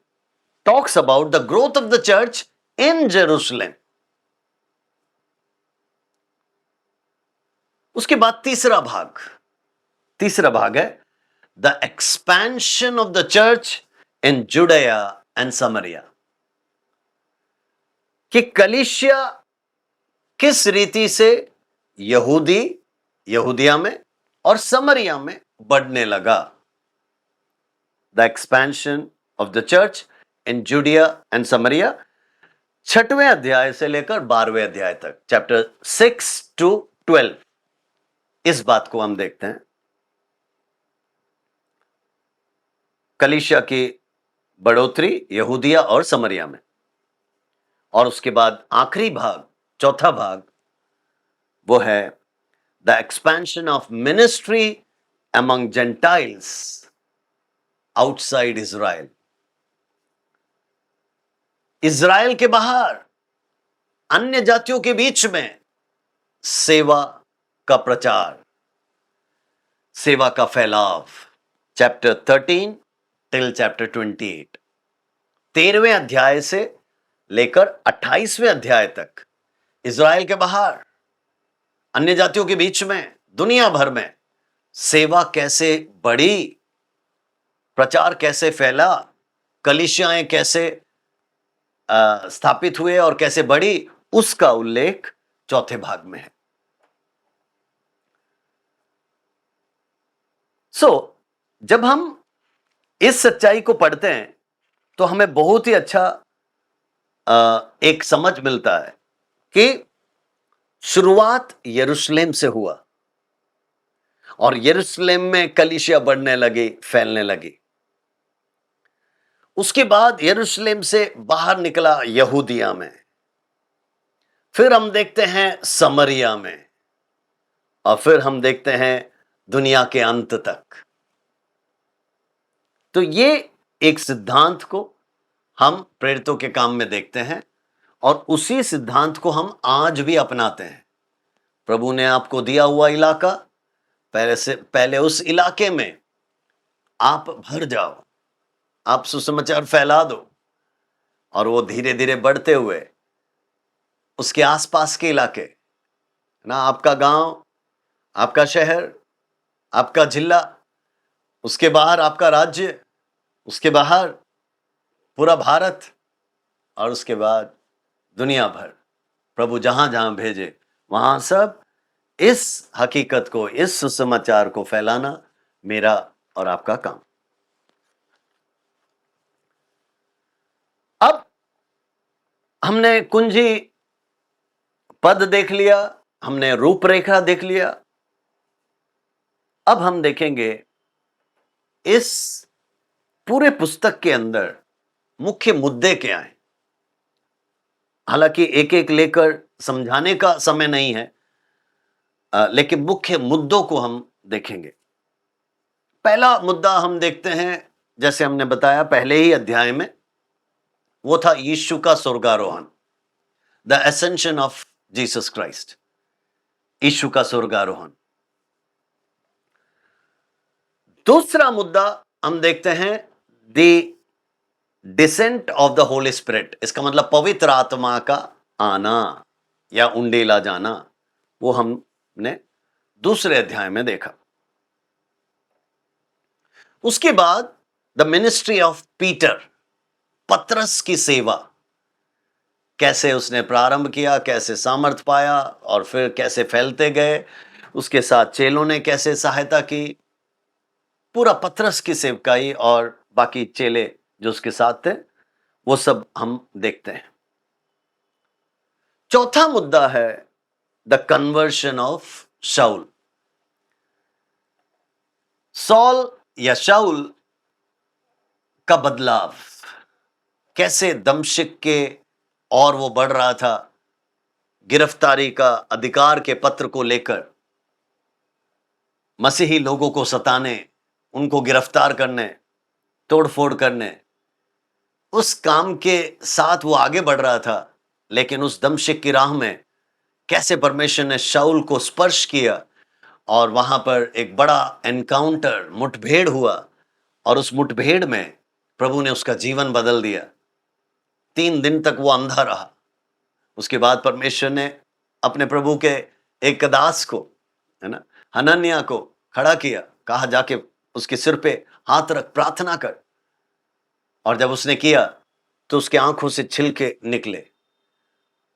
Speaker 1: talks about the growth of the church in Jerusalem. उसके बाद तीसरा भाग है the expansion of the church in Judea and Samaria, कि कलीसिया किस रीति से यहूदिया में और समरिया में बढ़ने लगा। The expansion of the church in Judea and समरिया, 6वें अध्याय से लेकर 12वें अध्याय तक, चैप्टर 6 टू 12। इस बात को हम देखते हैं, कलीसिया की बढ़ोतरी यहूदिया और समरिया में। और उसके बाद आखिरी भाग, चौथा भाग, वो है the expansion of ministry among Gentiles outside Israel. Israel के बाहर अन्य जातियों के बीच में सेवा का प्रचार, सेवा का फैलाव, चैप्टर 13 टिल चैप्टर 28। 13वें अध्याय से लेकर 28वें अध्याय तक इज़राइल के बाहर अन्य जातियों के बीच में, दुनिया भर में सेवा कैसे बढ़ी, प्रचार कैसे फैला, कलीसियाएं कैसे स्थापित हुए और कैसे बढ़ी, उसका उल्लेख चौथे भाग में है। जब हम इस सच्चाई को पढ़ते हैं तो हमें बहुत ही अच्छा एक समझ मिलता है कि शुरुआत यरूशलेम से हुआ और यरूशलेम में कलीसिया बढ़ने लगी, फैलने लगी। उसके बाद यरूशलेम से बाहर निकला यहूदिया में, फिर हम देखते हैं समरिया में, और फिर हम देखते हैं दुनिया के अंत तक। तो ये एक सिद्धांत को हम प्रेरितों के काम में देखते हैं और उसी सिद्धांत को हम आज भी अपनाते हैं। प्रभु ने आपको दिया हुआ इलाका, पहले उस इलाके में आप भर जाओ, आप सुसमाचार फैला दो, और वो धीरे धीरे बढ़ते हुए उसके आसपास के इलाके ना, आपका गांव, आपका शहर, आपका जिला, उसके बाहर आपका राज्य, उसके बाहर पूरा भारत, और उसके बाद दुनिया भर, प्रभु जहां जहां भेजे वहां सब इस हकीकत को, इस सुसमाचार को फैलाना मेरा और आपका काम। अब हमने कुंजी पद देख लिया, हमने रूपरेखा देख लिया। अब हम देखेंगे इस पूरे पुस्तक के अंदर मुख्य मुद्दे क्या हैं। हालांकि एक एक लेकर समझाने का समय नहीं है, लेकिन मुख्य मुद्दों को हम देखेंगे। पहला मुद्दा हम देखते हैं, जैसे हमने बताया पहले ही अध्याय में, वो था यीशु का स्वर्गारोहण, the ascension of Jesus Christ. यीशु का स्वर्गारोहण। दूसरा मुद्दा हम देखते हैं, the descent of the holy spirit. इसका मतलब पवित्र आत्मा का आना या उंडेला जाना, वो हमने दूसरे अध्याय में देखा। उसके बाद द मिनिस्ट्री ऑफ पीटर, पतरस की सेवा, कैसे उसने प्रारंभ किया, कैसे सामर्थ पाया और फिर कैसे फैलते गए, उसके साथ चेलों ने कैसे सहायता की, पूरा पतरस की सेवकाई और बाकी चेले जो उसके साथ थे, वो सब हम देखते हैं। चौथा मुद्दा है the conversion of Shaul. Saul या शाउल का बदलाव, कैसे दमिश्क के और वो बढ़ रहा था, गिरफ्तारी का अधिकार के पत्र को लेकर मसीही लोगों को सताने, उनको गिरफ्तार करने, तोड़फोड़ करने, उस काम के साथ वो आगे बढ़ रहा था। लेकिन उस दमिश्क की राह में कैसे परमेश्वर ने शाउल को स्पर्श किया और वहां पर एक बड़ा एनकाउंटर, मुठभेड़ हुआ, और उस मुठभेड़ में प्रभु ने उसका जीवन बदल दिया। 3 दिन तक वो अंधा रहा। उसके बाद परमेश्वर ने अपने प्रभु के एक दास को, है ना, हनन्याह को खड़ा किया, कहा जाके उसके सिर पे हाथ रख, प्रार्थना कर। और जब उसने किया तो उसके आंखों से छिलके निकले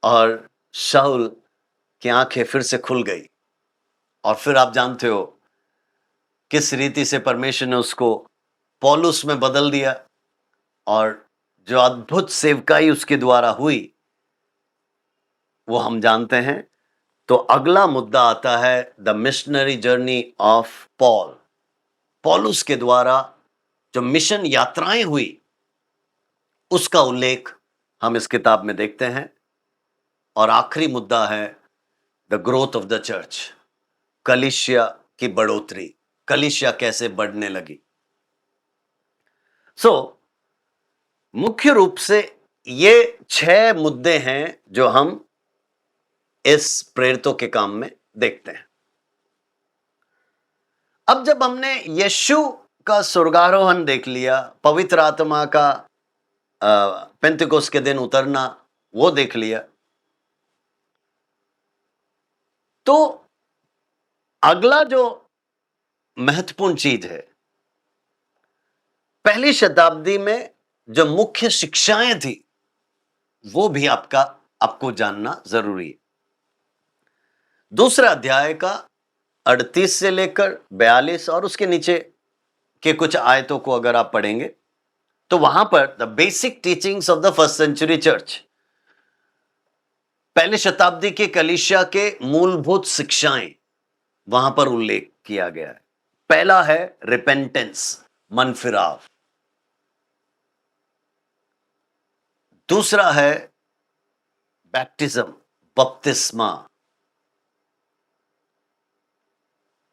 Speaker 1: और शाउल की आंखें फिर से खुल गई। और फिर आप जानते हो किस रीति से परमेश्वर ने उसको पौलुस में बदल दिया और जो अद्भुत सेवकाई उसके द्वारा हुई वो हम जानते हैं। तो अगला मुद्दा आता है the missionary journey of Paul. पौलुस के द्वारा जो मिशन यात्राएं हुई उसका उल्लेख हम इस किताब में देखते हैं। और आखिरी मुद्दा है the growth of the church, कलीसिया की बढ़ोतरी, कलीसिया कैसे बढ़ने लगी। मुख्य रूप से ये 6 मुद्दे हैं जो हम इस प्रेरितों के काम में देखते हैं। अब जब हमने यीशु का स्वर्गारोहण देख लिया, पवित्र आत्मा का पेंतिकोस्त के दिन उतरना वो देख लिया, तो अगला जो महत्वपूर्ण चीज है, पहली शताब्दी में जो मुख्य शिक्षाएं थी वो भी आपको जानना जरूरी है। दूसरा अध्याय का 38 से लेकर 42 और उसके नीचे के कुछ आयतों को अगर आप पढ़ेंगे तो वहां पर the basic teachings of the first century church, पहले शताब्दी के कलीसिया के मूलभूत शिक्षाएं वहां पर उल्लेख किया गया है। पहला है रिपेंटेंस, मन फिराव। दूसरा है बैप्टिज्म, बपतिस्मा।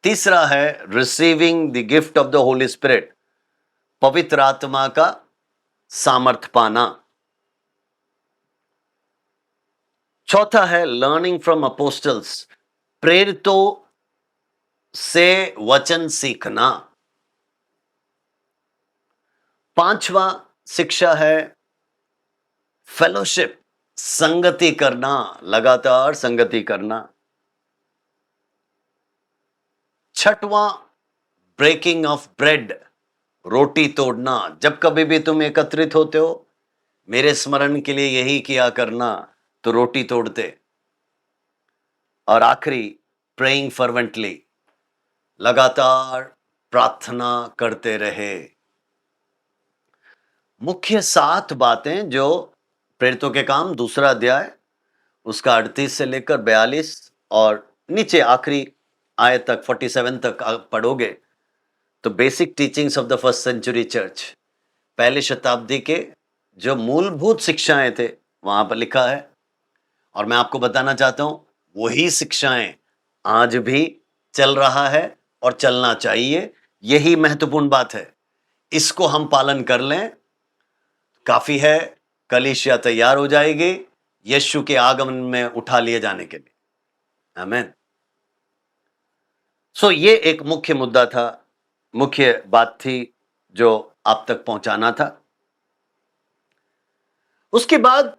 Speaker 1: तीसरा है receiving the gift of the holy spirit, पवित्र आत्मा का सामर्थ पाना। चौथा है लर्निंग फ्रॉम अपोस्टल्स, प्रेरितों से वचन सीखना। पांचवा शिक्षा है फेलोशिप, संगति करना, लगातार संगति करना। छठवां ब्रेकिंग ऑफ ब्रेड, रोटी तोड़ना। जब कभी भी तुम एकत्रित होते हो मेरे स्मरण के लिए यही किया करना, तो रोटी तोड़ते। और आखिरी प्रेइंग फर्वेंटली, लगातार प्रार्थना करते रहे। मुख्य 7 बातें जो प्रेरितों के काम दूसरा अध्याय उसका 38 से लेकर 42 और नीचे आखिरी आयत तक 47 तक आप पढ़ोगे तो basic teachings of the first century church, पहले शताब्दी के जो मूलभूत शिक्षाएं थे वहां पर लिखा है। और मैं आपको बताना चाहता हूं वही शिक्षाएं आज भी चल रहा है और चलना चाहिए। यही महत्वपूर्ण बात है, इसको हम पालन कर लें काफी है, कलीसिया तैयार हो जाएगी यीशु के आगमन में उठा लिए जाने के लिए। आमीन। सो ये एक मुख्य मुद्दा था, मुख्य बात थी जो आप तक पहुंचाना था। उसके बाद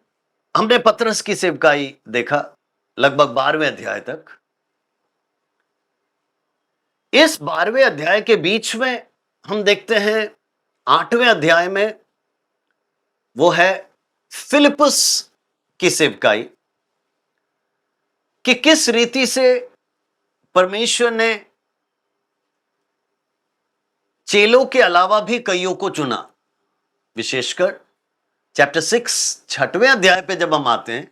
Speaker 1: हमने पतरस की सेवकाई देखा लगभग 12वें अध्याय तक। इस 12वें अध्याय के बीच में हम देखते हैं 8वें अध्याय में वो है फिलिप्पुस की सेवकाई, कि किस रीति से परमेश्वर ने चेलों के अलावा भी कईयों को चुना। विशेषकर चैप्टर 6 6वें अध्याय पे जब हम आते हैं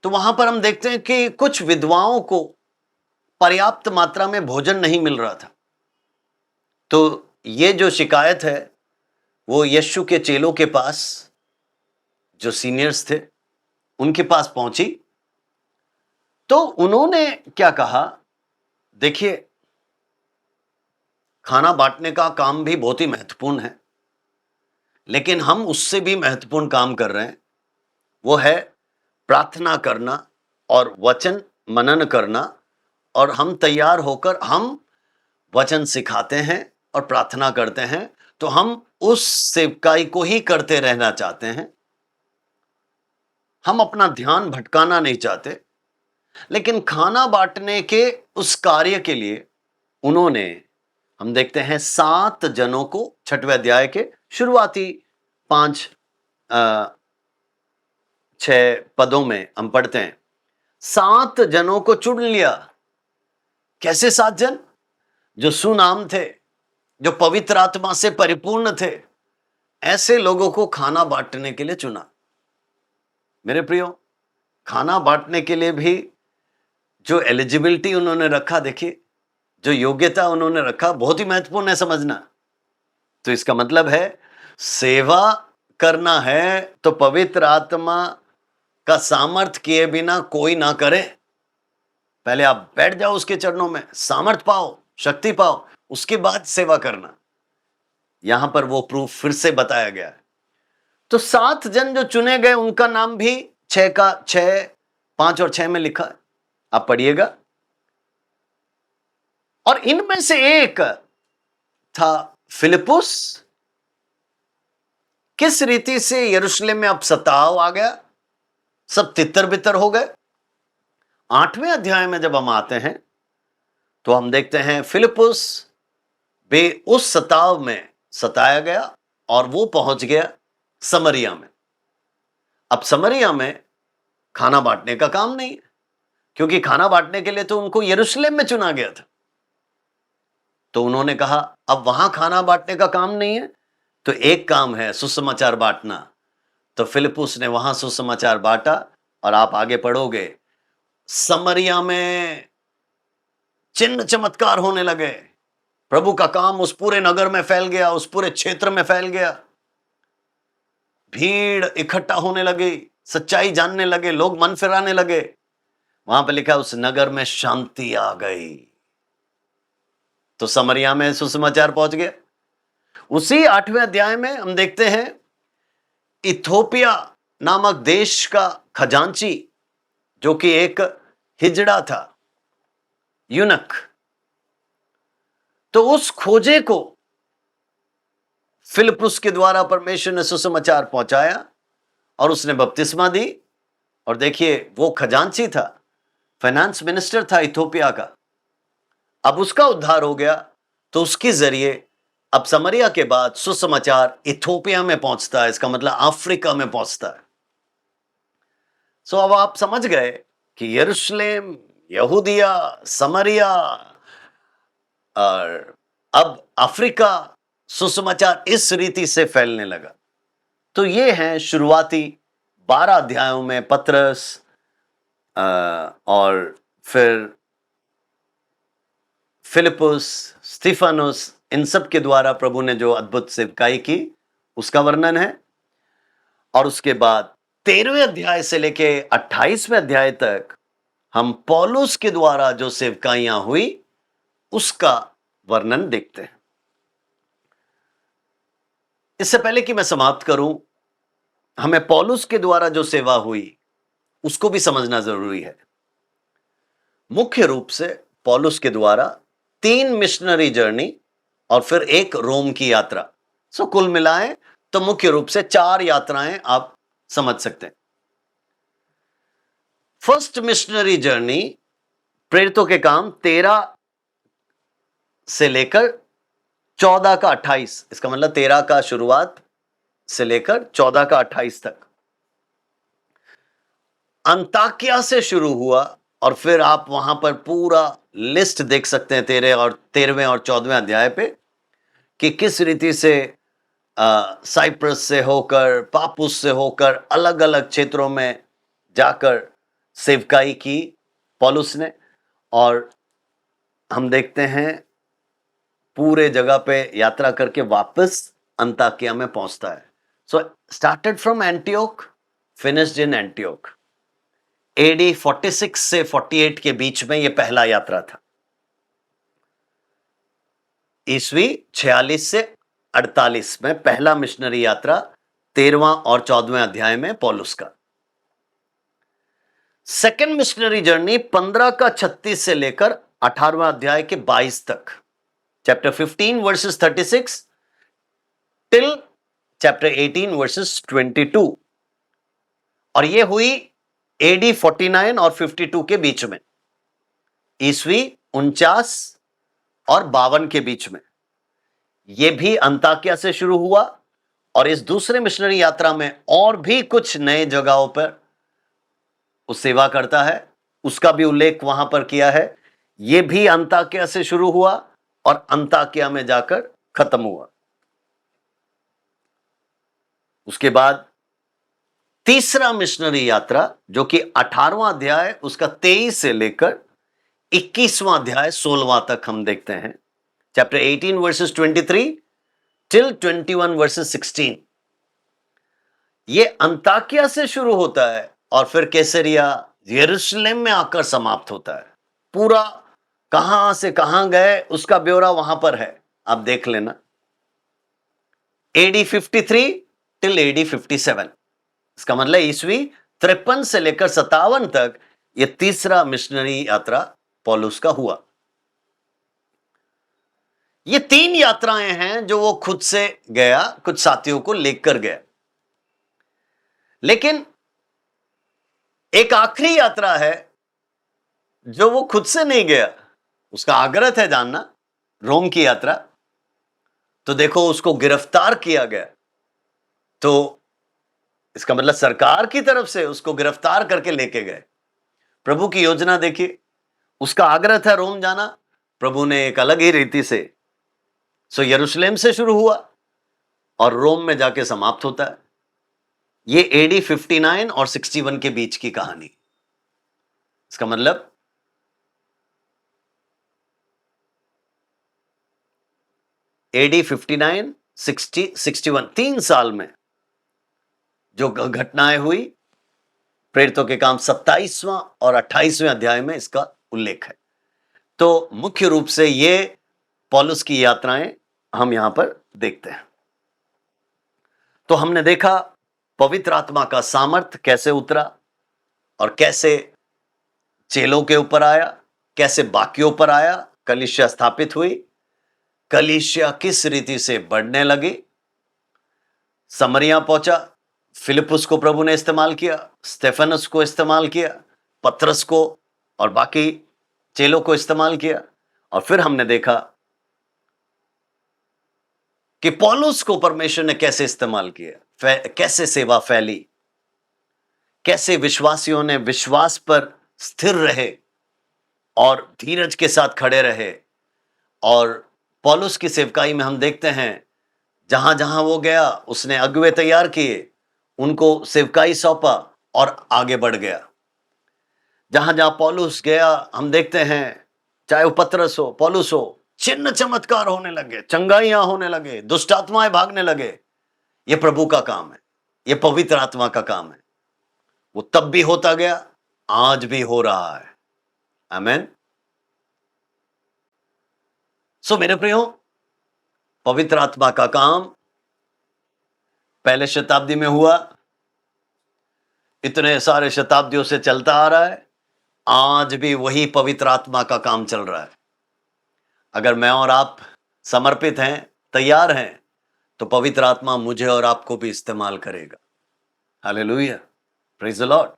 Speaker 1: तो वहां पर हम देखते हैं कि कुछ विधवाओं को पर्याप्त मात्रा में भोजन नहीं मिल रहा था। तो ये जो शिकायत है वो यीशु के चेलों के पास, जो सीनियर्स थे, उनके पास पहुंची। तो उन्होंने क्या कहा, देखिए खाना बांटने का काम भी बहुत ही महत्वपूर्ण है, लेकिन हम उससे भी महत्वपूर्ण काम कर रहे हैं, वो है प्रार्थना करना और वचन मनन करना। और हम तैयार होकर हम वचन सिखाते हैं और प्रार्थना करते हैं, तो हम उस सेवकाई को ही करते रहना चाहते हैं। हम अपना ध्यान भटकाना नहीं चाहते। लेकिन खाना बांटने के उस कार्य के लिए उन्होंने, हम देखते हैं 7 जनों को 6वें अध्याय के शुरुआती 5-6 पदों में हम पढ़ते हैं, 7 जनों को चुन लिया। कैसे 7 जन? जो सुनाम थे, जो पवित्र आत्मा से परिपूर्ण थे, ऐसे लोगों को खाना बांटने के लिए चुना। मेरे प्रियो, खाना बांटने के लिए भी जो एलिजिबिलिटी उन्होंने रखा, देखिए जो योग्यता उन्होंने रखा, बहुत ही महत्वपूर्ण है समझना। तो इसका मतलब है सेवा करना है तो पवित्र आत्मा का सामर्थ किए बिना कोई ना करे। पहले आप बैठ जाओ उसके चरणों में, सामर्थ पाओ, शक्ति पाओ, उसके बाद सेवा करना। यहां पर वो प्रूफ फिर से बताया गया है। तो 7 जन जो चुने गए, उनका नाम भी 5 और 6 में लिखा है, आप पढ़िएगा। और इनमें से एक था फिलिप्पुस। किस रीति से यरूशलेम में अब सताव आ गया, सब तितर बितर हो गए। 8वें अध्याय में जब हम आते हैं तो हम देखते हैं फिलिप्पुस बे उस सताव में सताया गया और वो पहुंच गया समरिया में। अब समरिया में खाना बांटने का काम नहीं है, क्योंकि खाना बांटने के लिए तो उनको यरूशलेम में चुना गया था। तो उन्होंने कहा अब वहां खाना बांटने का काम नहीं है, तो एक काम है सुसमाचार बांटना। तो फिलिप्पुस ने वहां सुसमाचार बांटा। और आप आगे पढ़ोगे, समरिया में चिन्ह चमत्कार होने लगे। प्रभु का काम उस पूरे नगर में फैल गया, उस पूरे क्षेत्र में फैल गया। भीड़ इकट्ठा होने लगी, सच्चाई जानने लगे, लोग मन फिराने लगे। वहां पर लिखा उस नगर में शांति आ गई। तो समरिया में सुसमाचार पहुंच गया। उसी 8वें अध्याय में हम देखते हैं इथोपिया नामक देश का खजांची, जो कि एक हिजड़ा था, यूनक, तो उस खोजे को फिलिप्पुस के द्वारा परमेश्वर ने सुसमाचार पहुंचाया और उसने बपतिस्मा दी। और देखिए वो खजांची था, फाइनेंस मिनिस्टर था इथोपिया का। अब उसका उद्धार हो गया, तो उसके जरिए अब समरिया के बाद सुसमाचार इथोपिया में पहुंचता है। इसका मतलब अफ्रीका में पहुंचता है। सो अब आप समझ गए कि यरूशलेम, यहूदिया, समरिया और अब अफ्रीका, सुसमाचार इस रीति से फैलने लगा। तो ये हैं शुरुआती 12 अध्यायों में पतरस और फिर फिलिप्पुस, स्तिफानुस, इन सब के द्वारा प्रभु ने जो अद्भुत सेवकाई की उसका वर्णन है। और उसके बाद 13वें अध्याय से लेके 28वें अध्याय तक हम पौलुस के द्वारा जो सेवकाइयां हुई उसका वर्णन देखते हैं। इससे पहले कि मैं समाप्त करूं, हमें पौलुस के द्वारा जो सेवा हुई उसको भी समझना जरूरी है। मुख्य रूप से पौलुस के द्वारा 3 मिशनरी जर्नी और फिर एक रोम की यात्रा। सो कुल मिलाएं तो मुख्य रूप से 4 यात्राएं आप समझ सकते हैं। फर्स्ट मिशनरी जर्नी प्रेरितों के काम 13 से लेकर 14 का 28, इसका मतलब 13 का शुरुआत से लेकर 14 का 28 तक अंताकिया से शुरू हुआ। और फिर आप वहां पर पूरा लिस्ट देख सकते हैं 13वें और 14वें अध्याय पे कि किस रीति से साइप्रस से होकर, पापुस से होकर अलग अलग क्षेत्रों में जाकर सेवकाई की पौलुस ने। और हम देखते हैं पूरे जगह पे यात्रा करके वापस अंताकिया में पहुंचता है। So started from Antioch, finished in Antioch. AD 46 से 48 के बीच में यह पहला यात्रा था। ईस्वी 46 से 48 में पहला मिशनरी यात्रा 13वां और 14वें अध्याय में पौलुस का। सेकेंड मिशनरी जर्नी 15 का 36 से लेकर 18वां अध्याय के 22 तक, chapter 15 versus 36 till chapter 18 versus 22। और यह हुई एडी 49 और 52 के बीच में, ईस्वी 49 और 52 के बीच में। यह भी अंताकिया से शुरू हुआ और इस दूसरे मिशनरी यात्रा में और भी कुछ नए जगहों पर वो सेवा करता है, उसका भी उल्लेख वहां पर किया है। यह भी अंताकिया से शुरू हुआ और अंताकिया में जाकर खत्म हुआ। उसके बाद तीसरा मिशनरी यात्रा जो कि 18वां अध्याय उसका 23 से लेकर 21वां अध्याय 16वां तक हम देखते हैं, चैप्टर 18 वर्सेस 23 टिल 21 वर्सेस 16। यह अंताकिया से शुरू होता है और फिर कैसरिया यरूशलेम में आकर समाप्त होता है। पूरा कहां से कहां गए उसका ब्यौरा वहां पर है, आप देख लेना। एडी 53 टिल एडी 57, इसका मतलब ईस्वी 53 से लेकर 57 तक यह तीसरा मिशनरी यात्रा पौलुस का हुआ। ये 3 यात्राएं हैं जो वो खुद से गया, कुछ साथियों को लेकर गया। लेकिन एक आखिरी यात्रा है जो वो खुद से नहीं गया, उसका आग्रह है जानना, रोम की यात्रा। तो देखो उसको गिरफ्तार किया गया, तो इसका मतलब सरकार की तरफ से उसको गिरफ्तार करके लेके गए। प्रभु की योजना देखिए, उसका आग्रह था रोम जाना, प्रभु ने एक अलग ही रीति से, सो यरूशलेम से शुरू हुआ और रोम में जाके समाप्त होता है। ये एडी 59 और 61 के बीच की कहानी। इसका मतलब एडी 59, 60, 61, 3 साल में जो घटनाएं हुई, प्रेरितों के काम 27वां और 28वें अध्याय में इसका उल्लेख है। तो मुख्य रूप से ये पौलुस की यात्राएं हम यहां पर देखते हैं। तो हमने देखा पवित्र आत्मा का सामर्थ कैसे उतरा और कैसे चेलों के ऊपर आया, कैसे बाकियों पर आया, कलीसिया स्थापित हुई, कलीसिया किस रीति से बढ़ने लगी, समरिया पहुंचा, फिलिपुस को प्रभु ने इस्तेमाल किया, स्टेफनस को इस्तेमाल किया, पतरस को और बाकी चेलों को इस्तेमाल किया। और फिर हमने देखा कि पौलुस को परमेश्वर ने कैसे इस्तेमाल किया, कैसे सेवा फैली, कैसे विश्वासियों ने विश्वास पर स्थिर रहे और धीरज के साथ खड़े रहे। और पौलुस की सेवकाई में हम देखते हैं जहां जहां वो गया उसने अगुवे तैयार किए, उनको सेवकाई सौंपा और आगे बढ़ गया। जहां जहां पौलुस गया हम देखते हैं, चाहे वो पतरस हो, पौलुस हो, चिन्ह चमत्कार होने लगे, चंगाइयां होने लगे, दुष्ट आत्माएं भागने लगे। ये प्रभु का काम है, ये पवित्र आत्मा का काम है। वो तब भी होता गया, आज भी हो रहा है। आमीन। सो मेरे प्रियो, पवित्र आत्मा का काम पहले शताब्दी में हुआ, इतने सारे शताब्दियों से चलता आ रहा है, आज भी वही पवित्र आत्मा का काम चल रहा है। अगर मैं और आप समर्पित हैं, तैयार हैं, तो पवित्र आत्मा मुझे और आपको भी इस्तेमाल करेगा। Hallelujah, praise the Lord.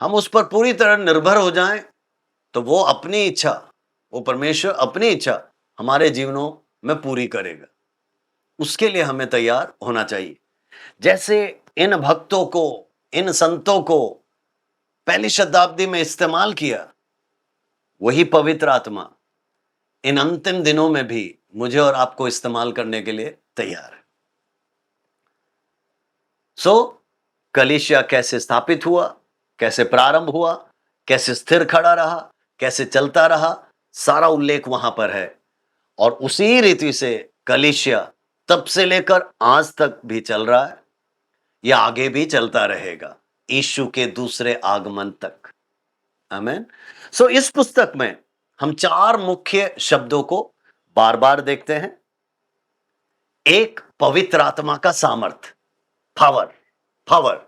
Speaker 1: हम उस पर पूरी तरह निर्भर हो जाएं, तो वो अपनी इच्छा, वो परमेश्वर अपनी इच्छा हमारे जीवनों में पूरी करेगा। उसके लिए हमें तैयार होना चाहिए। जैसे इन भक्तों को, इन संतों को पहली शताब्दी में इस्तेमाल किया, वही पवित्र आत्मा इन अंतिम दिनों में भी मुझे और आपको इस्तेमाल करने के लिए तैयार है। कलीसिया कैसे स्थापित हुआ, कैसे प्रारंभ हुआ, कैसे स्थिर खड़ा रहा, कैसे चलता रहा, सारा उल्लेख वहां पर है। और उसी रीति से कलीसिया तब से लेकर आज तक भी चल रहा है, या आगे भी चलता रहेगा यीशु के दूसरे आगमन तक। आमीन। इस पुस्तक में हम 4 मुख्य शब्दों को बार बार देखते हैं। एक, पवित्र आत्मा का सामर्थ, पावर,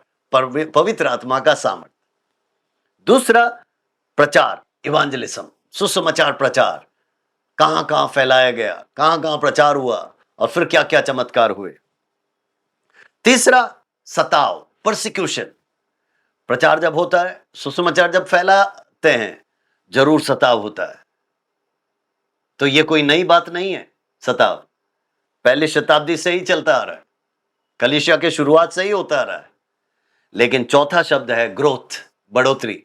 Speaker 1: पवित्र आत्मा का सामर्थ। दूसरा, प्रचार, इवांजलिज्म, सुसमाचार प्रचार, कहां कहां फैलाया गया, कहां कहां प्रचार हुआ और फिर क्या क्या चमत्कार हुए। तीसरा, सताव, परसिक्यूशन, प्रचार जब होता है, सुसमाचार जब फैलाते हैं, जरूर सताव होता है। तो ये कोई नई बात नहीं है। सताव पहली शताब्दी से ही चलता आ रहा है, कलीसिया के शुरुआत से ही होता आ रहा है। लेकिन चौथा शब्द है ग्रोथ, बढ़ोतरी।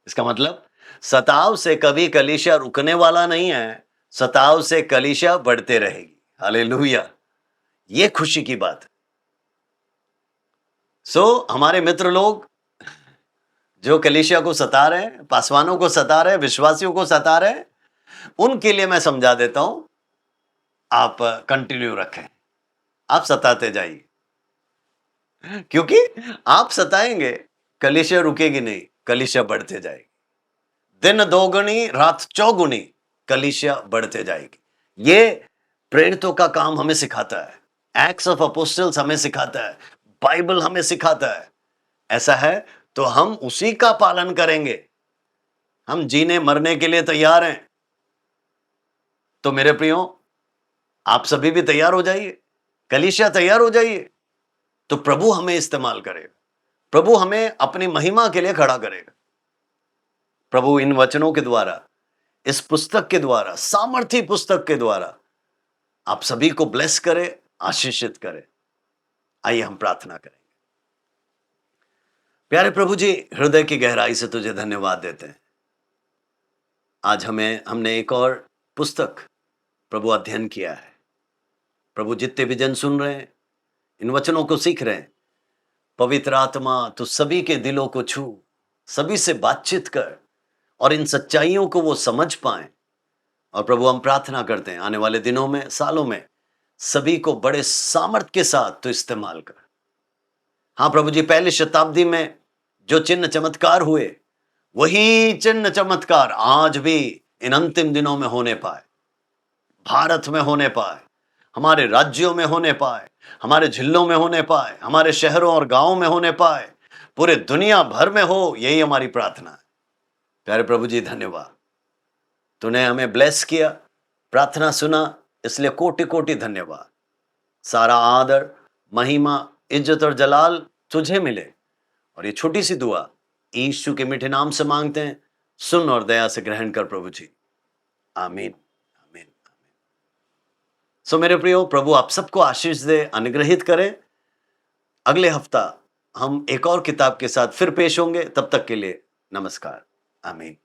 Speaker 1: इसका मतलब सताव से कभी कलीसिया रुकने वाला नहीं है, सताव से कलीसिया बढ़ते रहेगी। हालेलुया, ये खुशी की बात है। हमारे मित्र लोग जो कलीसिया को सता रहे हैं, पासवानों को सता रहे हैं, विश्वासियों को सता रहे हैं, उनके लिए मैं समझा देता हूं, आप कंटिन्यू रखें, आप सताते जाइए, क्योंकि आप सताएंगे, कलीसिया रुकेगी नहीं, कलीसिया बढ़ते जाएगी। दिन दोगुनी रात चौगुनी कलीसिया बढ़ते जाएगी। ये प्रेरितों का काम हमें सिखाता है, एक्ट्स ऑफ अपोस्टल्स हमें सिखाता है, बाइबल हमें सिखाता है। ऐसा है तो हम उसी का पालन करेंगे। हम जीने मरने के लिए तैयार हैं। तो मेरे प्रियो, आप सभी भी तैयार हो जाइए, कलीसिया तैयार हो जाइए, तो प्रभु हमें इस्तेमाल करेगा, प्रभु हमें अपनी महिमा के लिए खड़ा करेगा। प्रभु इन वचनों के द्वारा, इस पुस्तक के द्वारा, सामर्थी पुस्तक के द्वारा आप सभी को ब्लेस करे, आशीषित करे। आइए हम प्रार्थना करेंगे। प्यारे प्रभु जी, हृदय की गहराई से तुझे धन्यवाद देते हैं। आज हमने एक और पुस्तक प्रभु अध्ययन किया है। प्रभु, जितने भी जन सुन रहे हैं, इन वचनों को सीख रहे हैं, पवित्र आत्मा तो सभी के दिलों को छू, सभी से बातचीत कर और इन सच्चाइयों को वो समझ पाए। और प्रभु, हम प्रार्थना करते हैं आने वाले दिनों में, सालों में सभी को बड़े सामर्थ के साथ तो इस्तेमाल कर। हाँ प्रभु जी, पहली शताब्दी में जो चिन्ह चमत्कार हुए, वही चिन्ह चमत्कार आज भी इन अंतिम दिनों में होने पाए, भारत में होने पाए, हमारे राज्यों में होने पाए, हमारे जिलों में होने पाए, हमारे शहरों और गांवों में होने पाए, पूरे दुनिया भर में हो, यही हमारी प्रार्थना है। प्यारे प्रभु जी, धन्यवाद। तूने हमें ब्लेस किया, प्रार्थना सुना, इसलिए कोटि कोटि धन्यवाद। सारा आदर, महिमा, इज्जत और जलाल तुझे मिले। और ये छोटी सी दुआ यीशु के मीठे नाम से मांगते हैं, सुन और दया से ग्रहण कर प्रभु जी। आमीन, आमीन, आमीन। मेरे प्रियो, प्रभु आप सबको आशीष दे, अनुग्रहित करें। अगले हफ्ता हम एक और किताब के साथ फिर पेश होंगे। तब तक के लिए नमस्कार, आमीन।